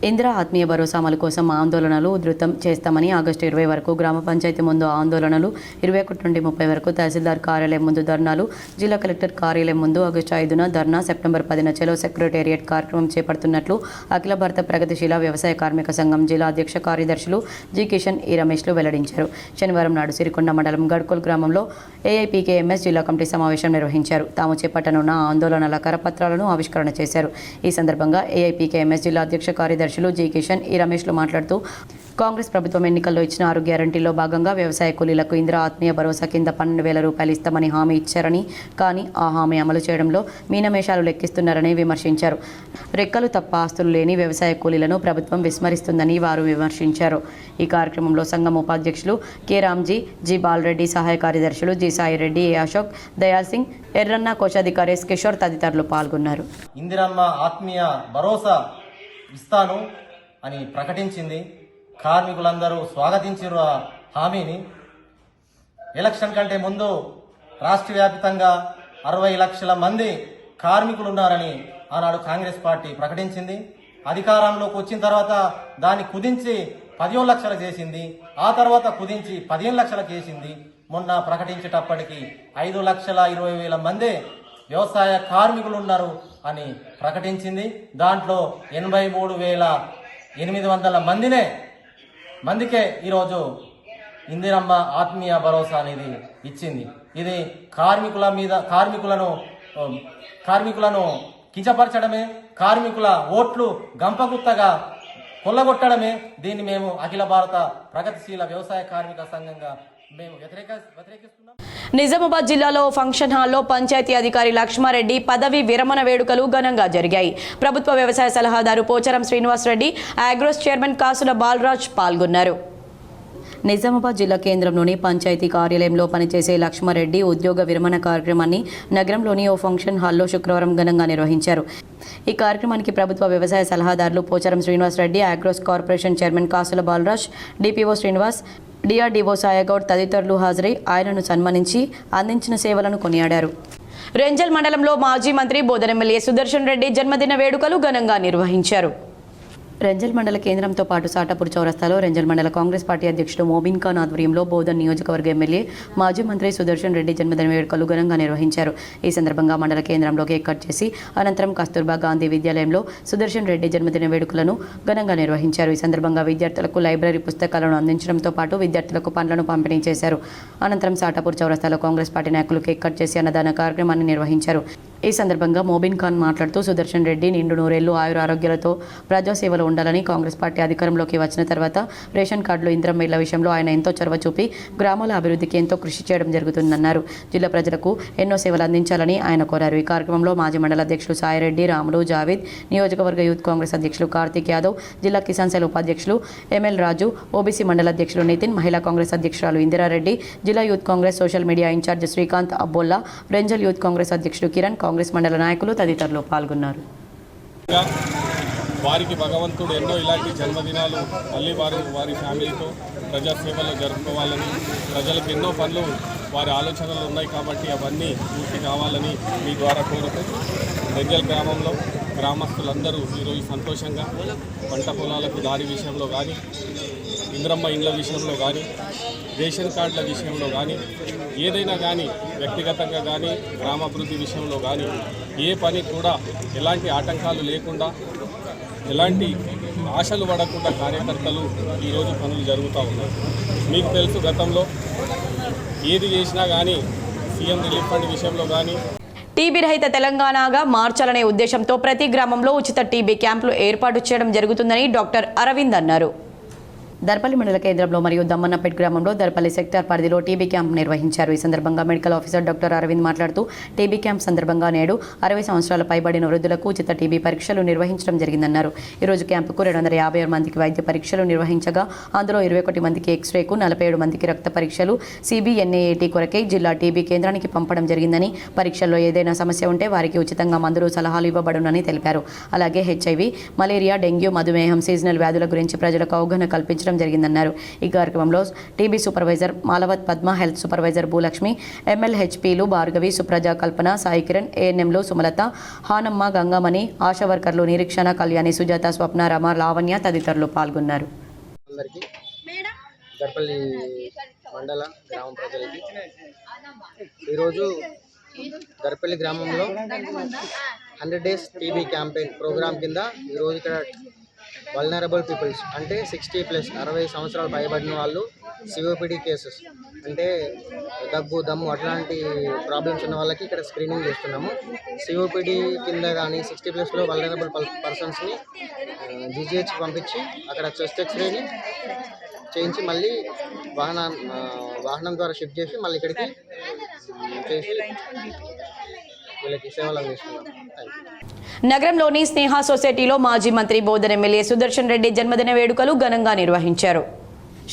ఇందిరా ఆత్మీయ భరోసా అమలు కోసం ఆందోళనలు ఉధృతం చేస్తామని ఆగస్టు 20 వరకు గ్రామ పంచాయతీ ముందు ఆందోళనలు, 21 నుండి 30 వరకు తహసీల్దార్ కార్యాలయం ముందు ధర్నాలు, జిల్లా కలెక్టర్ కార్యాలయం ముందు ఆగస్టు 5న ధర్నా, సెప్టెంబర్ 10న చెలో సెక్రటేరియట్ కార్యక్రమం చేపడుతున్నట్లు అఖిల భారత ప్రగతిశీల వ్యవసాయ కార్మిక సంఘం జిల్లా అధ్యక్ష కార్యదర్శులు జి కిషన్, ఈ రమేష్లు వెల్లడించారు. శనివారం నాడు సిరికొండ మండలం గడ్కోల్ గ్రామంలో ఏఐపీకేఎంఎస్ జిల్లా కమిటీ సమావేశం నిర్వహించారు. తాము చేపట్టనున్న ఆందోళనల కరపత్రాలను ఆవిష్కరణ చేశారు. ఈ సందర్భంగా ఏఐపీకేఎంఎస్ జిల్లా అధ్యక్ష కార్యదర్శులు జి కిషన్, ఈ రమేష్లు మాట్లాడుతూ కాంగ్రెస్ ప్రభుత్వం ఎన్నికల్లో ఇచ్చిన 6 గ్యారంటీల్లో భాగంగా వ్యవసాయ కూలీలకు ఇందిరా ఆత్మీయ భరోసా కింద 12,000 రూపాయలు ఇస్తామని హామీ ఇచ్చారని, కానీ ఆ హామీ అమలు చేయడంలో మీనమేషాలు లెక్కిస్తున్నారని విమర్శించారు. రెక్కలు తప్ప ఆస్తులు లేని వ్యవసాయ కూలీలను ప్రభుత్వం విస్మరిస్తుందని వారు విమర్శించారు. ఈ కార్యక్రమంలో సంఘం ఉపాధ్యక్షులు కె రామ్జీ, జి బాలరెడ్డి, సహాయ కార్యదర్శులు జి సాయిరెడ్డి, ఏ అశోక్, దయాల్ సింగ్, ఎర్రన్న, కోశాధికారి ఎస్ కిషోర్ తదితరులు పాల్గొన్నారు. ఇందిరమ్మ ఆత్మీయ భరోసా ఇస్తాను అని ప్రకటించింది. కార్మికులందరూ స్వాగతించారు ఆ హామీని. ఎలక్షన్ కంటే ముందు రాష్ట్ర వ్యాప్తంగా 60 లక్షల మంది కార్మికులు ఉన్నారని ఆనాడు కాంగ్రెస్ పార్టీ ప్రకటించింది. అధికారంలోకి వచ్చిన తర్వాత దాన్ని కుదించి 15 లక్షలు చేసింది. ఆ తర్వాత కుదించి 15 లక్షలకు చేసింది. మొన్న ప్రకటించేటప్పటికి 5,20,000 మంది వ్యవసాయ కార్మికులు ఉన్నారు అని ప్రకటించింది. దాంట్లో 83,800 మందికే ఈరోజు ఇందిరమ్మ ఆత్మీయ భరోసా అనేది ఇచ్చింది. ఇది కార్మికులను కించపరచడమే, కార్మికుల ఓట్లు గంపగుత్తగా కొల్లగొట్టడమే. దీన్ని మేము అఖిల భారత ప్రగతిశీల వ్యవసాయ కార్మిక సంఘంగా మేము వ్యతిరేకిస్తున్నాం. నిజామాబాద్ జిల్లాలో ఫంక్షన్ హాల్లో పంచాయతీ అధికారి లక్ష్మారెడ్డి పదవి విరమణ వేడుకలు ఘనంగా జరిగాయి. ప్రభుత్వ వ్యవసాయ సలహాదారు పోచారం శ్రీనివాసరెడ్డి, ఆగ్రోస్ చైర్మన్ కాసుల బాలరాజ్ పాల్గొన్నారు. నిజామాబాద్ జిల్లా కేంద్రంలోని పంచాయతీ కార్యాలయంలో పనిచేసే లక్ష్మారెడ్డి ఉద్యోగ విరమణ కార్యక్రమాన్ని నగరంలోని ఓ ఫంక్షన్ హాల్లో శుక్రవారం ఘనంగా నిర్వహించారు. ఈ కార్యక్రమానికి ప్రభుత్వ వ్యవసాయ సలహాదారులు పోచారం శ్రీనివాసరెడ్డి, ఆగ్రోస్ కార్పొరేషన్ చైర్మన్ కాసుల బాలరాజ్, డిపిఓ శ్రీనివాస్, డిఆర్డీఓ సాయగౌడ్ తదితరులు హాజరై ఆయనను సన్మానించి అందించిన సేవలను కొనియాడారు. రెంజల్ మండలంలో మాజీ మంత్రి బోధన్ ఎమ్మెల్యే సుదర్శన్ రెడ్డి జన్మదిన వేడుకలు ఘనంగా నిర్వహించారు. రెంజల్ మండల కేంద్రంతో పాటు సాటాపూర్ చౌరస్తాలో రెంజల్ మండల కాంగ్రెస్ పార్టీ అధ్యక్షుడు మోబిన్ ఖాన్ ఆధ్వర్యంలో బోధన్ నియోజకవర్గ ఎమ్మెల్యే మాజీ మంత్రి సుదర్శన్ రెడ్డి జన్మదిన వేడుకలు ఘనంగా నిర్వహించారు. ఈ సందర్భంగా మండల కేంద్రంలో కేక్ కట్ చేసి అనంతరం కస్తూర్బా గాంధీ విద్యాలయంలో సుదర్శన్ రెడ్డి జన్మదిన వేడుకలను ఘనంగా నిర్వహించారు. ఈ సందర్భంగా విద్యార్థులకు లైబ్రరీ పుస్తకాలను అందించడంతో పాటు విద్యార్థులకు పండ్లను పంపిణీ చేశారు. అనంతరం సాటాపూర్ చౌరస్తాలో కాంగ్రెస్ పార్టీ నాయకులు కేక్ కట్ చేసి అన్నదాన కార్యక్రమాన్ని నిర్వహించారు. ఈ సందర్భంగా మోబిన్ ఖాన్ మాట్లాడుతూ సుదర్శన్ రెడ్డి నిండు నూరేళ్లు ఆయురారోగ్యాలతో ప్రజాసేవలో ఉండాలని, కాంగ్రెస్ పార్టీ అధికారంలోకి వచ్చిన తర్వాత రేషన్ కార్డులు ఇంద్రం ఇళ్ల విషయంలో ఆయన ఎంతో చొరవ చూపి గ్రామాల అభివృద్ధికి ఎంతో కృషి చేయడం జరుగుతుందన్నారు. జిల్లా ప్రజలకు ఎన్నో సేవలు అందించాలని ఆయన కోరారు. ఈ కార్యక్రమంలో మాజీ మండల అధ్యక్షులు సాయిరెడ్డి, రాములు, జావేద్, నియోజకవర్గ యూత్ కాంగ్రెస్ అధ్యక్షులు కార్తిక్ యాదవ్, జిల్లా కిసాన్ సెల్ ఉపాధ్యక్షులు ఎంఎల్ రాజు, ఓబీసీ మండల అధ్యక్షులు నితిన్, మహిళా కాంగ్రెస్ అధ్యక్షురాలు ఇందిరారెడ్డి, జిల్లా youth Congress social media in charge Srikanth Abbolla, Renjal youth Congress అధ్యక్షుడు కిరణ్, కాంగ్రెస్ మండల నాయకులు తదితరులు పాల్గొన్నారు. వారికి భగవంతుడు ఎన్నో ఇలాంటి జన్మదినాలు మళ్ళీ వారి ఫ్యామిలీతో ప్రజాసేవలో జరుపుకోవాలని, ప్రజలకు ఎన్నో పనులు వారి ఆలోచనలు ఉన్నాయి కాబట్టి అవన్నీ పూర్తి కావాలని మీ ద్వారా కోరుతూ రెంజల్ గ్రామంలో గ్రామస్తులందరూ ఈరోజు సంతోషంగా పంట పొలాలకు దారి విషయంలో కానీ, ఇంద్రమ్మ ఇండ్ల విషయంలో కానీ, రేషన్ కార్డుల విషయంలో కానీ, ఏదైనా కానీ వ్యక్తిగతంగా కానీ గ్రామాభివృద్ధి విషయంలో కానీ ఏ పని కూడా ఎలాంటి ఆటంకాలు లేకుండా, ఎలాంటి ఆశలు పడకుండా కార్యకర్తలు ఈరోజు పనులు జరుగుతూ ఉన్నాయి. మీకు తెలుసు గతంలో ఏది చేసినా కానీ సీఎం రిలీఫ్ ఫండ్ విషయంలో కానీ టీబీ రహిత తెలంగాణగా మార్చాలనే ఉద్దేశంతో ప్రతి గ్రామంలో ఉచిత టీబీ క్యాంపులు ఏర్పాటు చేయడం జరుగుతుందని డాక్టర్ అరవింద్ అన్నారు. దర్పల్లి మండల కేంద్రంలో మరియు దమ్మన్నపేట్ గ్రామంలో దర్పల్లి సెక్టార్ పరిధిలో టీబీ క్యాంప్ నిర్వహించారు. ఈ సందర్భంగా మెడికల్ ఆఫీసర్ డాక్టర్ అరవింద్ మాట్లాడుతూ టీబీ క్యాంప్ సందర్భంగా నేడు 60 సంవత్సరాల పైబడిన వృద్ధులకు ఉచిత టీబీ పరీక్షలు నిర్వహించడం జరిగిందన్నారు. ఈరోజు క్యాంపుకు 256 మందికి వైద్య పరీక్షలు నిర్వహించగా అందులో 21 మందికి ఎక్స్రేకు, 47 మందికి రక్త పరీక్షలు CBNAAT కొరకై జిల్లా టీబీ కేంద్రానికి పంపడం జరిగిందని, పరీక్షల్లో ఏదైనా సమస్య ఉంటే వారికి ఉచితంగా మందులు, సలహాలు ఇవ్వబడునని తెలిపారు. అలాగే HIV, మలేరియా, డెంగ్యూ, మధుమేహం, సీజనల్ వ్యాధుల గురించి ప్రజలకు అవగాహన కల్పించడం జరిగిందన్నారు. ఈ కార్యక్రమంలో TB supervisor Malavath Padma, health supervisor Bhulakshmi, MLHPలు భార్గవి, సుప్రజ, కల్పన, సాయి కిరణ్, ANMలు సుమలత, హానమ్మ, గంగమణి, ఆశా వర్కర్లు నిరీక్షణ, కళ్యాణి, సుజాత, స్వప్న, రమ, లావణ్య తదితరులు పాల్గొన్నారు. దర్పల్లి మండల గ్రామ ప్రజలకి ఈరోజు దర్పల్లి గ్రామంలో 100 days టీబీ క్యాంపెయిన్ ప్రోగ్రామ్ కింద ఈరోజు ఇక్కడ వల్నరబుల్ పీపుల్స్ అంటే 60+ 60 సంవత్సరాలు పైబడిన వాళ్ళు, COPD కేసెస్ అంటే దగ్గు, దమ్ము అట్లాంటి ప్రాబ్లమ్స్ ఉన్న వాళ్ళకి ఇక్కడ స్క్రీనింగ్ చేస్తున్నాము. COPD కింద కానీ 60+లో వల్నరబుల్ పర్సన్స్ని GGHకి పంపించి అక్కడ చెస్ట్ ఎక్స్రేని చేయించి మళ్ళీ వాహనం ద్వారా షిఫ్ట్ చేసి మళ్ళీ ఇక్కడికి చేసి వీళ్ళకి సేవలు అందిస్తున్నాం. నగరంలోని స్నేహ సొసైటీలో మాజీ మంత్రి బోధన్ ఎమ్మెల్యే సుదర్శన్ రెడ్డి జన్మదిన వేడుకలు ఘనంగా నిర్వహించారు.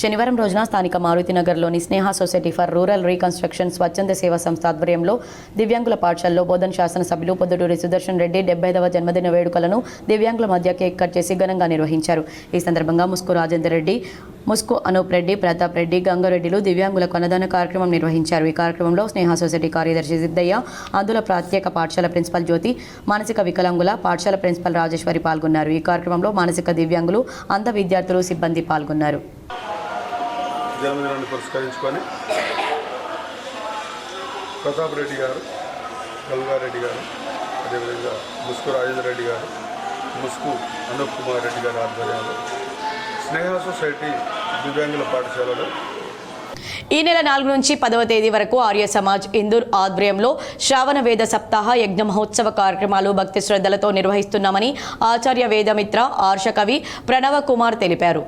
శనివారం రోజున స్థానిక మారుతినగర్లోని స్నేహ సొసైటీ ఫర్ రూరల్ రీకన్స్ట్రక్షన్ స్వచ్ఛంద సేవా సంస్థ ఆధ్వర్యంలో దివ్యాంగుల పాఠశాలలో బోధన్ శాసనసభ్యులు పొద్దుటూరి సుదర్శన్ రెడ్డి 75వ జన్మదిన వేడుకలను దివ్యాంగుల మధ్య కేక్ కట్ చేసి ఘనంగా నిర్వహించారు. ఈ సందర్భంగా ముస్కు రాజేందర్ రెడ్డి, ముస్కు అనూప్ రెడ్డి, ప్రతాప్ రెడ్డి, గంగారెడ్డిలు దివ్యాంగులకు అన్నదాన కార్యక్రమం నిర్వహించారు. ఈ కార్యక్రమంలో స్నేహ సొసైటీ కార్యదర్శి సిద్దయ్య, అందుల ప్రత్యేక పాఠశాల ప్రిన్సిపల్ జ్యోతి, మానసిక వికలాంగుల పాఠశాల ప్రిన్సిపల్ రాజేశ్వరి పాల్గొన్నారు. ఈ కార్యక్రమంలో మానసిక దివ్యాంగులు, అంధ విద్యార్థులు, సిబ్బంది పాల్గొన్నారు. జన్మదినాన్ని పురస్కరించుకొని ప్రతాప్ రెడ్డి గారు, గంగారెడ్డి గారు, అదేవిధంగా ముస్కు రాజేంద్ర రెడ్డి గారు, ముస్కు అనూప్ కుమార్ రెడ్డి గారి ఆధ్వర్యంలో స్నేహ సొసైటీ దివ్యాంగుల పాఠశాలలో ఈ నెల 4 నుంచి 10వ తేదీ వరకు ఆర్య సమాజ్ ఇందూర్ ఆధ్వర్యంలో శ్రావణ వేద సప్తాహ యజ్ఞ మహోత్సవ కార్యక్రమాలు భక్తి శ్రద్ధలతో నిర్వహిస్తున్నామని ఆచార్య వేదమిత్ర ఆర్షకవి ప్రణవ కుమార్ తెలిపారు.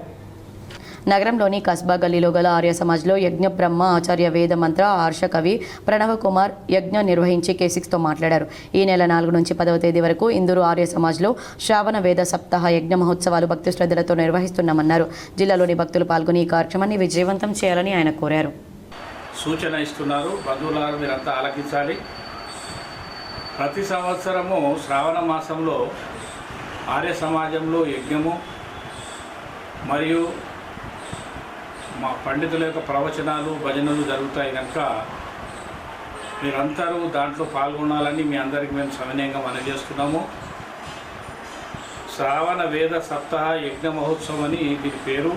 నగరంలోని కస్బా గల్లీలో గల ఆర్య సమాజ్లో యజ్ఞ బ్రహ్మ ఆచార్య వేద మంత్ర ఆర్షకవి ప్రణవ కుమార్ యజ్ఞ నిర్వహించి K6తో మాట్లాడారు. ఈ నెల 4 నుంచి 10వ తేదీ వరకు ఇందూరు ఆర్య సమాజ్లో శ్రావణ వేద సప్తాహ యజ్ఞ మహోత్సవాలు భక్తి శ్రద్ధలతో నిర్వహిస్తున్నామన్నారు. జిల్లాలోని భక్తులు పాల్గొని ఈ కార్యక్రమాన్ని విజయవంతం చేయాలని ఆయన కోరారు. సూచన ఇస్తున్నారు. బంధువులారు మీరంతా ఆలకించాలి. ప్రతి సంవత్సరము శ్రావణ మాసంలో ఆర్య సమాజంలో యజ్ఞము మరియు మా పండితుల యొక్క ప్రవచనాలు, భజనలు జరుగుతాయి కనుక మీరందరూ దాంట్లో పాల్గొనాలని మీ అందరికీ మేము సవినయంగా మనవి చేస్తున్నాము. శ్రావణ వేద సప్తాహ యజ్ఞ మహోత్సవం అని దీని పేరు.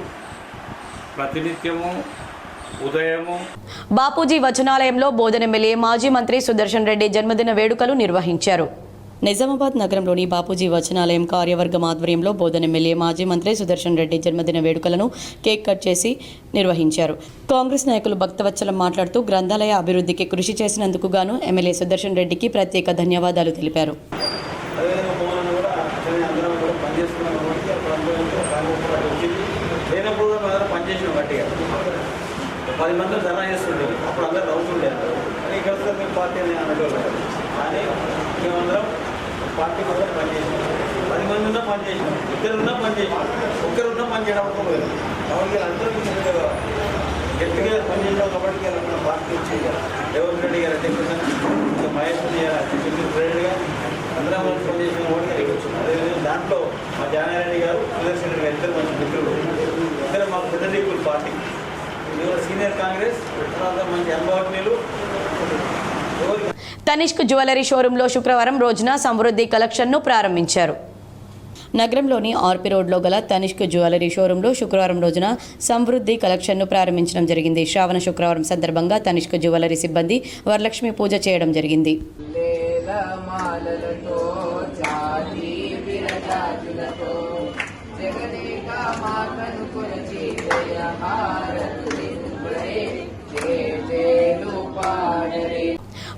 ప్రతినిత్యము ఉదయము బాపూజీ వచనాలయంలో బోధన ఎమ్మెల్యే మాజీ మంత్రి సుదర్శన్ రెడ్డి జన్మదిన వేడుకలు నిర్వహించారు. నిజామాబాద్ నగరంలోని బాపూజీ వచనాలయం కార్యవర్గం ఆధ్వర్యంలో బోధన ఎమ్మెల్యే మాజీ మంత్రి సుదర్శన్ రెడ్డి జన్మదిన వేడుకలను కేక్ కట్ చేసి నిర్వహించారు. కాంగ్రెస్ నాయకులు భక్తవత్సలం మాట్లాడుతూ గ్రంథాలయ అభివృద్ధికి కృషి చేసినందుకు గాను ఎమ్మెల్యే సుదర్శన్ రెడ్డికి ప్రత్యేక ధన్యవాదాలు తెలిపారు. పది మంది ధర్నా చేస్తుండేది, అప్పుడు అందరూ నవ్వుతుండేది. కానీ ఇక్కడ మేము పార్టీ అని అనేవాళ్ళు, కానీ మేమందరం పార్టీ కోసం పనిచేసినాం. 10 మంది ఉన్నా పనిచేసినాం, 2 ఉన్నా పనిచేసినాం, 1 ఉన్నా పని చేయడం పోలేదు. కాబట్టి అందరూ గట్టిగా పనిచేసాం. కాబట్టి మన పార్టీ వచ్చింది కదా, రేవంత్ రెడ్డి గారు అధ్యక్షుడు, ఇంకా మహేష్ రెడ్డి గారు అధ్యక్షుడు, ప్రెసిడెంట్గా అందరం పనిచేసిన వాడికి రేపు వచ్చింది. అదేవిధంగా దాంట్లో మా జానారెడ్డి గారు, సుదర్శన్ రెడ్డి గారు ఇద్దరు మంచి మిత్రులు, ఇద్దరు మాకు పెద్ద లీపుల్ పార్టీ, సీనియర్ కాంగ్రెస్, మంచి అనుభవజ్ఞులు. తనిష్క్ జ్యువెలరీ షోరూంలో శుక్రవారం రోజున సమృద్ధి కలెక్షన్ను ప్రారంభించారు. నగరంలోని ఆర్పి రోడ్లో గల తనిష్క్ జ్యువెలరీ షోరూంలో శుక్రవారం రోజున సమృద్ధి కలెక్షన్ను ప్రారంభించడం జరిగింది. శ్రావణ శుక్రవారం సందర్భంగా తనిష్క్ జ్యువెలరీ సిబ్బంది వరలక్ష్మి పూజ చేయడం జరిగింది.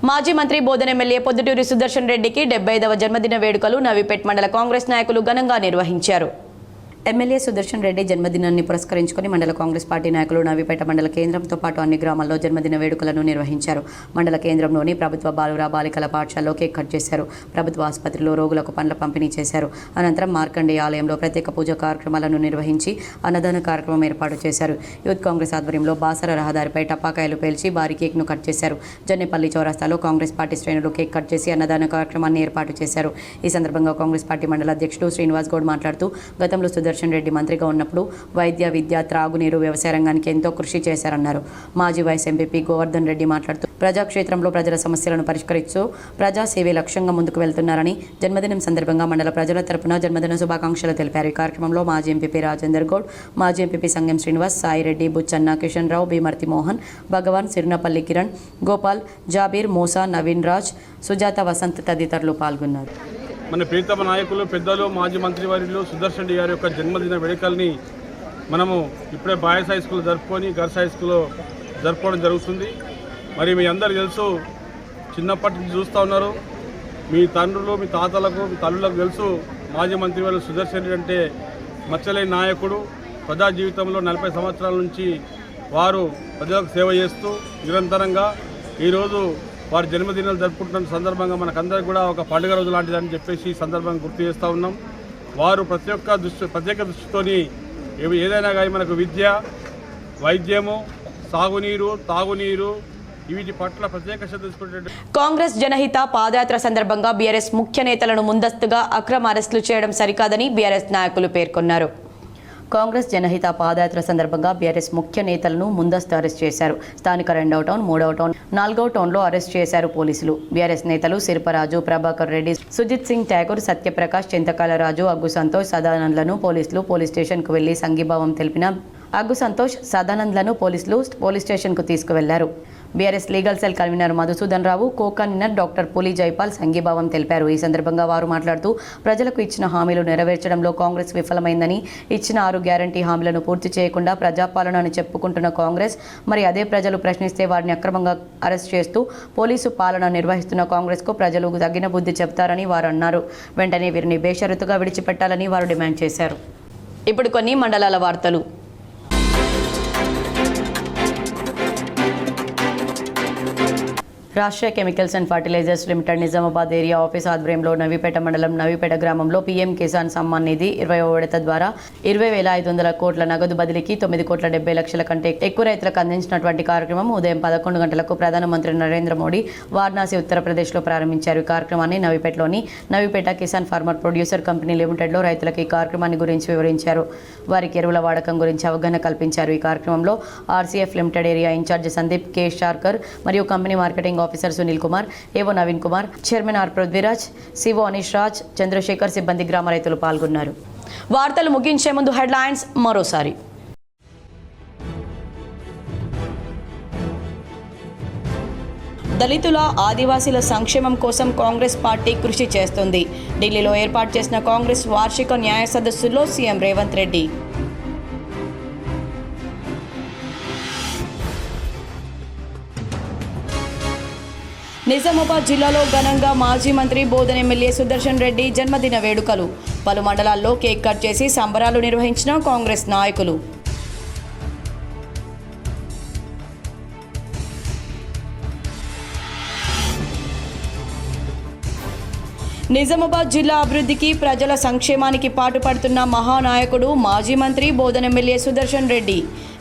మాజీ మంత్రి బోధన ఎమ్మెల్యే పొద్దుటూరి సుదర్శన్ రెడ్డికి 75వ జన్మదిన వేడుకలు నవీపేట్ మండల కాంగ్రెస్ నాయకులు ఘనంగా నిర్వహించారు. ఎమ్మెల్యే సుదర్శన్ రెడ్డి జన్మదినాన్ని పురస్కరించుకుని మండల కాంగ్రెస్ పార్టీ నాయకులు నవీపేట మండల కేంద్రంతో పాటు అన్ని గ్రామాల్లో జన్మదిన వేడుకలను నిర్వహించారు. మండల కేంద్రంలోని ప్రభుత్వ బాలుర బాలికల పాఠశాలలో కేక్ కట్ చేశారు. ప్రభుత్వ ఆసుపత్రిలో రోగులకు పండ్ల పంపిణీ చేశారు. అనంతరం మార్కండేయ ఆలయంలో ప్రత్యేక పూజా కార్యక్రమాలను నిర్వహించి అన్నదాన కార్యక్రమం ఏర్పాటు చేశారు. యూత్ కాంగ్రెస్ ఆధ్వర్యంలో బాసర రహదారిపై టపాకాయలు పేల్చి భారీ కేక్ను కట్ చేశారు. జొన్నెపల్లి చౌరస్తాలో కాంగ్రెస్ పార్టీ శ్రేణులు కేక్ కట్ చేసి అన్నదాన కార్యక్రమాన్ని ఏర్పాటు చేశారు. ఈ సందర్భంగా కాంగ్రెస్ పార్టీ మండల అధ్యక్షుడు శ్రీనివాస్ గౌడ్ మాట్లాడుతూ గతంలో సుదర్శన్ రెడ్డి మంత్రిగా ఉన్నప్పుడు వైద్య, విద్య, త్రాగునీరు, వ్యవసాయ రంగానికి ఎంతో కృషి చేశారన్నారు. మాజీ వైస్ ఎంపీ గోవర్ధన్ రెడ్డి మాట్లాడుతూ ప్రజాక్షేత్రంలో ప్రజల సమస్యలను పరిష్కరిస్తూ ప్రజాసేవే లక్ష్యంగా ముందుకు వెళ్తున్నారని జన్మదినం సందర్భంగా మండల ప్రజల తరపున జన్మదిన శుభాకాంక్షలు తెలిపారు. ఈ కార్యక్రమంలో మాజీ ఎంపీ రాజేందర్ గౌడ్, మాజీ ఎంపీ సంగం శ్రీనివాస్, సాయిరెడ్డి, బుచ్చన్న, కిషన్ రావు, భీమర్తి మోహన్, భగవాన్, సిరినపల్లి కిరణ్, గోపాల్, జాబీర్, మోసా, నవీన్ రాజ్, సుజాత, వసంత్ తదితరులు పాల్గొన్నారు. మన ప్రీతమ నాయకులు, పెద్దలు, మాజీ మంత్రివర్యులు సుదర్శన్ రెడ్డి గారి యొక్క జన్మదిన వేడుకల్ని మనము ఇప్పుడే బాయ్స్ హై స్కూల్ జరుపుకొని గర్ల్స్ హై స్కూల్లో జరుపుకోవడం జరుగుతుంది. మరి మీ అందరికీ తెలుసు, చిన్నప్పటి నుంచి చూస్తూ ఉన్నారు, మీ తండ్రులు, మీ తాతలకు, మీ తల్లులకు తెలుసు, మాజీ మంత్రివర్యులు సుదర్శన్ రెడ్డి అంటే మచ్చలేని నాయకుడు. ప్రజా జీవితంలో 40 సంవత్సరాల నుంచి వారు ప్రజలకు సేవ చేస్తూ నిరంతరంగా ఈరోజు వారి జన్మదినాలు జరుపుకుంటున్న సందర్భంగా మనకందరికీ కూడా ఒక పండుగ రోజు లాంటిదని చెప్పేసి ఈ సందర్భంగా గుర్తు చేస్తూ ఉన్నాం. వారు ప్రత్యేక దృష్టితోని ఏదైనా కానీ మనకు విద్య, వైద్యము, సాగునీరు, తాగునీరు వీటి పట్ల ప్రత్యేక శ్రద్ధ తీసుకుంటే. కాంగ్రెస్ జనహిత పాదయాత్ర సందర్భంగా బీఆర్ఎస్ ముఖ్య నేతలను ముందస్తుగా అక్రమ అరెస్టులు చేయడం సరికాదని బీఆర్ఎస్ నాయకులు పేర్కొన్నారు. కాంగ్రెస్ జనహిత పాదయాత్ర సందర్భంగా బీఆర్ఎస్ ముఖ్య నేతలను ముందస్తు అరెస్ట్ చేశారు. స్థానిక 2వ టౌన్, 3వ టౌన్, 4వ టౌన్లో అరెస్ట్ చేశారు పోలీసులు. బీఆర్ఎస్ నేతలు శిల్పరాజు, ప్రభాకర్ రెడ్డి, సుజిత్ సింగ్ ఠాకూర్, సత్యప్రకాష్, చింతకాల రాజు, అగ్గు సంతోష్, సదానంద్లను పోలీసులు పోలీస్ స్టేషన్కు వెళ్లి సంఘీభావం తెలిపిన అగ్గు సంతోష్, సదానంద్లను పోలీసులు పోలీస్ స్టేషన్కు తీసుకువెళ్లారు. BRS legal cell convener Madhusudan Rao, co convener doctor Puli Jaipal సంఘీభావం తెలిపారు. ఈ సందర్భంగా వారు మాట్లాడుతూ ప్రజలకు ఇచ్చిన హామీలు నెరవేర్చడంలో కాంగ్రెస్ విఫలమైందని, ఇచ్చిన 6 గ్యారంటీ హామీలను పూర్తి చేయకుండా ప్రజాపాలన అని చెప్పుకుంటున్న కాంగ్రెస్ మరి అదే ప్రజలు ప్రశ్నిస్తే వారిని అక్రమంగా అరెస్ట్ చేస్తూ పోలీసు పాలన నిర్వహిస్తున్న కాంగ్రెస్కు ప్రజలు తగిన బుద్ధి చెబుతారని వారు అన్నారు. వెంటనే వీరిని బేషరతుగా విడిచిపెట్టాలని వారు డిమాండ్ చేశారు. ఇప్పుడు కొన్ని మండలాల వార్తలు. Rashtriya chemicals and fertilizers limited Nizamabad area office ఆధ్వర్యంలో నవీపేట మండలం నవీపేట గ్రామంలో పీఎం కిసాన్ సమ్మాన్ నిధి 20వ విడత ద్వారా 20,500 కోట్ల నగదు బదిలీకి 9,70,00,000 కంటే ఎక్కువ రైతులకు అందించినటువంటి కార్యక్రమం ఉదయం 11 గంటలకు ప్రధానమంత్రి నరేంద్ర మోడీ వారణాసి, ఉత్తరప్రదేశ్లో ప్రారంభించారు. ఈ కార్యక్రమాన్ని నవీపేటలోని Navipet Kisan farmer producer company లిమిటెడ్లో రైతులకు ఈ కార్యక్రమాన్ని గురించి వివరించారు. వారికి ఎరువుల వాడకం గురించి అవగాహన కల్పించారు. ఈ కార్యక్రమంలో RCF limited area in charge Sandeep K Sharkar మరియు company marketing presiding officer Sunil Kumar, AO Naveen Kumar, chairman R Prithviraj, CO Anish Raj, Chandrasekhar సిబ్బంది, గ్రామ రైతులు పాల్గొన్నారు. వార్తలు ముగించే ముందు హెడ్లైన్స్ మరోసారి. దళితుల ఆదివాసీల సంక్షేమం కోసం కాంగ్రెస్ పార్టీ కృషి చేస్తుంది. ఢిల్లీలో ఏర్పాటు చేసిన కాంగ్రెస్ వార్షిక న్యాయ సదస్సులో సీఎం రేవంత్ రెడ్డి. నిజామాబాద్ జిల్లాలో ఘనంగా మాజీ మంత్రి బోధన్ ఎమ్మెల్యే సుదర్శన్ రెడ్డి జన్మదిన వేడుకలు. పలు మండలాల్లో కేక్ కట్ చేసి సంబరాలు నిర్వహించిన కాంగ్రెస్ నాయకులు. నిజామాబాద్ జిల్లా అభివృద్ధికి, ప్రజల సంక్షేమానికి పాటుపడుతున్న మహానాయకుడు మాజీ మంత్రి బోధన్ ఎమ్మెల్యే సుదర్శన్ రెడ్డి.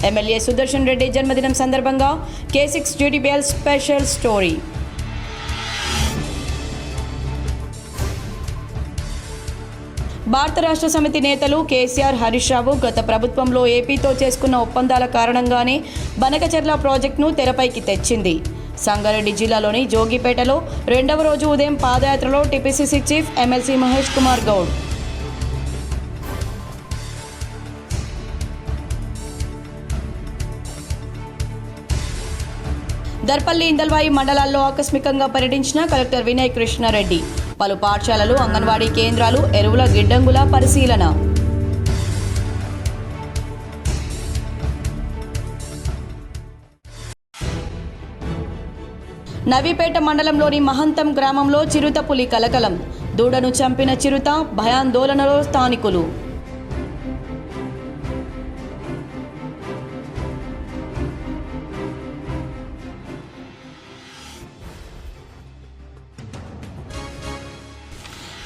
ఎమ్మెల్యే సుదర్శన్ రెడ్డి జన్మదినం సందర్భంగా K6 GTPL స్పెషల్ స్టోరీ. భారత రాష్ట్ర సమితి నేతలు కేసీఆర్, హరీష్ రావు గత ప్రభుత్వంలో ఏపీతో చేసుకున్న ఒప్పందాల కారణంగానే బనకచెర్ల ప్రాజెక్టును తెరపైకి తెచ్చింది. సంగారెడ్డి జిల్లాలోని జోగిపేటలో రెండవ రోజు ఉదయం పాదయాత్రలో TPCC chief MLC Mahesh Kumar Goud. Darpalli, Indalwai మండలాల్లో ఆకస్మికంగా పర్యటించిన కలెక్టర్ వినయ్ కృష్ణారెడ్డి. పలు పాఠశాలలు, అంగన్వాడీ కేంద్రాలు, ఎరువుల గిడ్డంగుల పరిశీలన. నవీపేట మండలంలోని మహంతం గ్రామంలో చిరుత పులి కలకలం. దూడను చంపిన చిరుత, భయాందోళనలో స్థానికులు.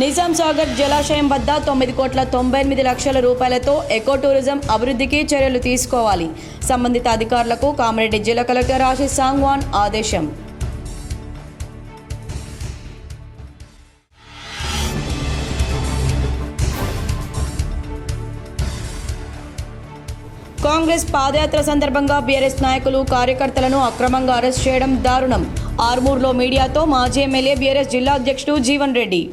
నిజాం సాగర్ జలాశయం వద్ద 9,98,00,000 రూపాయలతో ఎకో టూరిజం అభివృద్ధికి చర్యలు తీసుకోవాలి. సంబంధిత అధికారులకు కామారెడ్డి జిల్లా కలెక్టర్ ఆశీష్ సాంగ్వాన్ ఆదేశం. కాంగ్రెస్ పాదయాత్ర సందర్భంగా బీఆర్ఎస్ నాయకులు, కార్యకర్తలను అక్రమంగా అరెస్ట్ చేయడం దారుణం. ఆర్మూర్లో మీడియాతో మాజీ ఎమ్మెల్యే బీఆర్ఎస్ జిల్లా అధ్యక్షుడు జీవన్ రెడ్డి.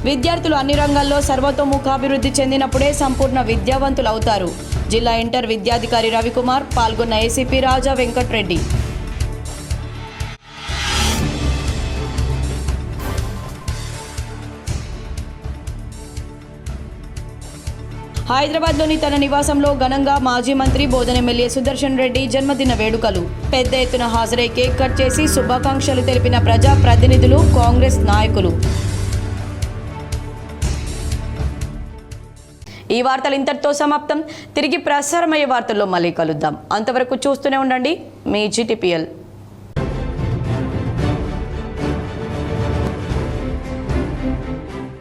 విద్యార్థులు అన్ని రంగాల్లో సర్వతోముఖాభివృద్ధి చెందినప్పుడే సంపూర్ణ విద్యావంతులు అవుతారు. జిల్లా ఇంటర్ విద్యాధికారి రవికుమార్, పాల్గొన్న ఏసీపీ రాజా వెంకట్రెడ్డి. హైదరాబాద్లోని తన నివాసంలో ఘనంగా మాజీ మంత్రి బోధన్ ఎమ్మెల్యే సుదర్శన్ రెడ్డి జన్మదిన వేడుకలు. పెద్ద ఎత్తున హాజరై కేక్ కట్ చేసి శుభాకాంక్షలు తెలిపిన ప్రజా ప్రతినిధులు, కాంగ్రెస్ నాయకులు. ఈ వార్తలు ఇంతటితో సమాప్తం. తిరిగి ప్రసారమయ్యే వార్తల్లో మళ్ళీ కలుద్దాం. అంతవరకు చూస్తూనే ఉండండి మీ GTPL.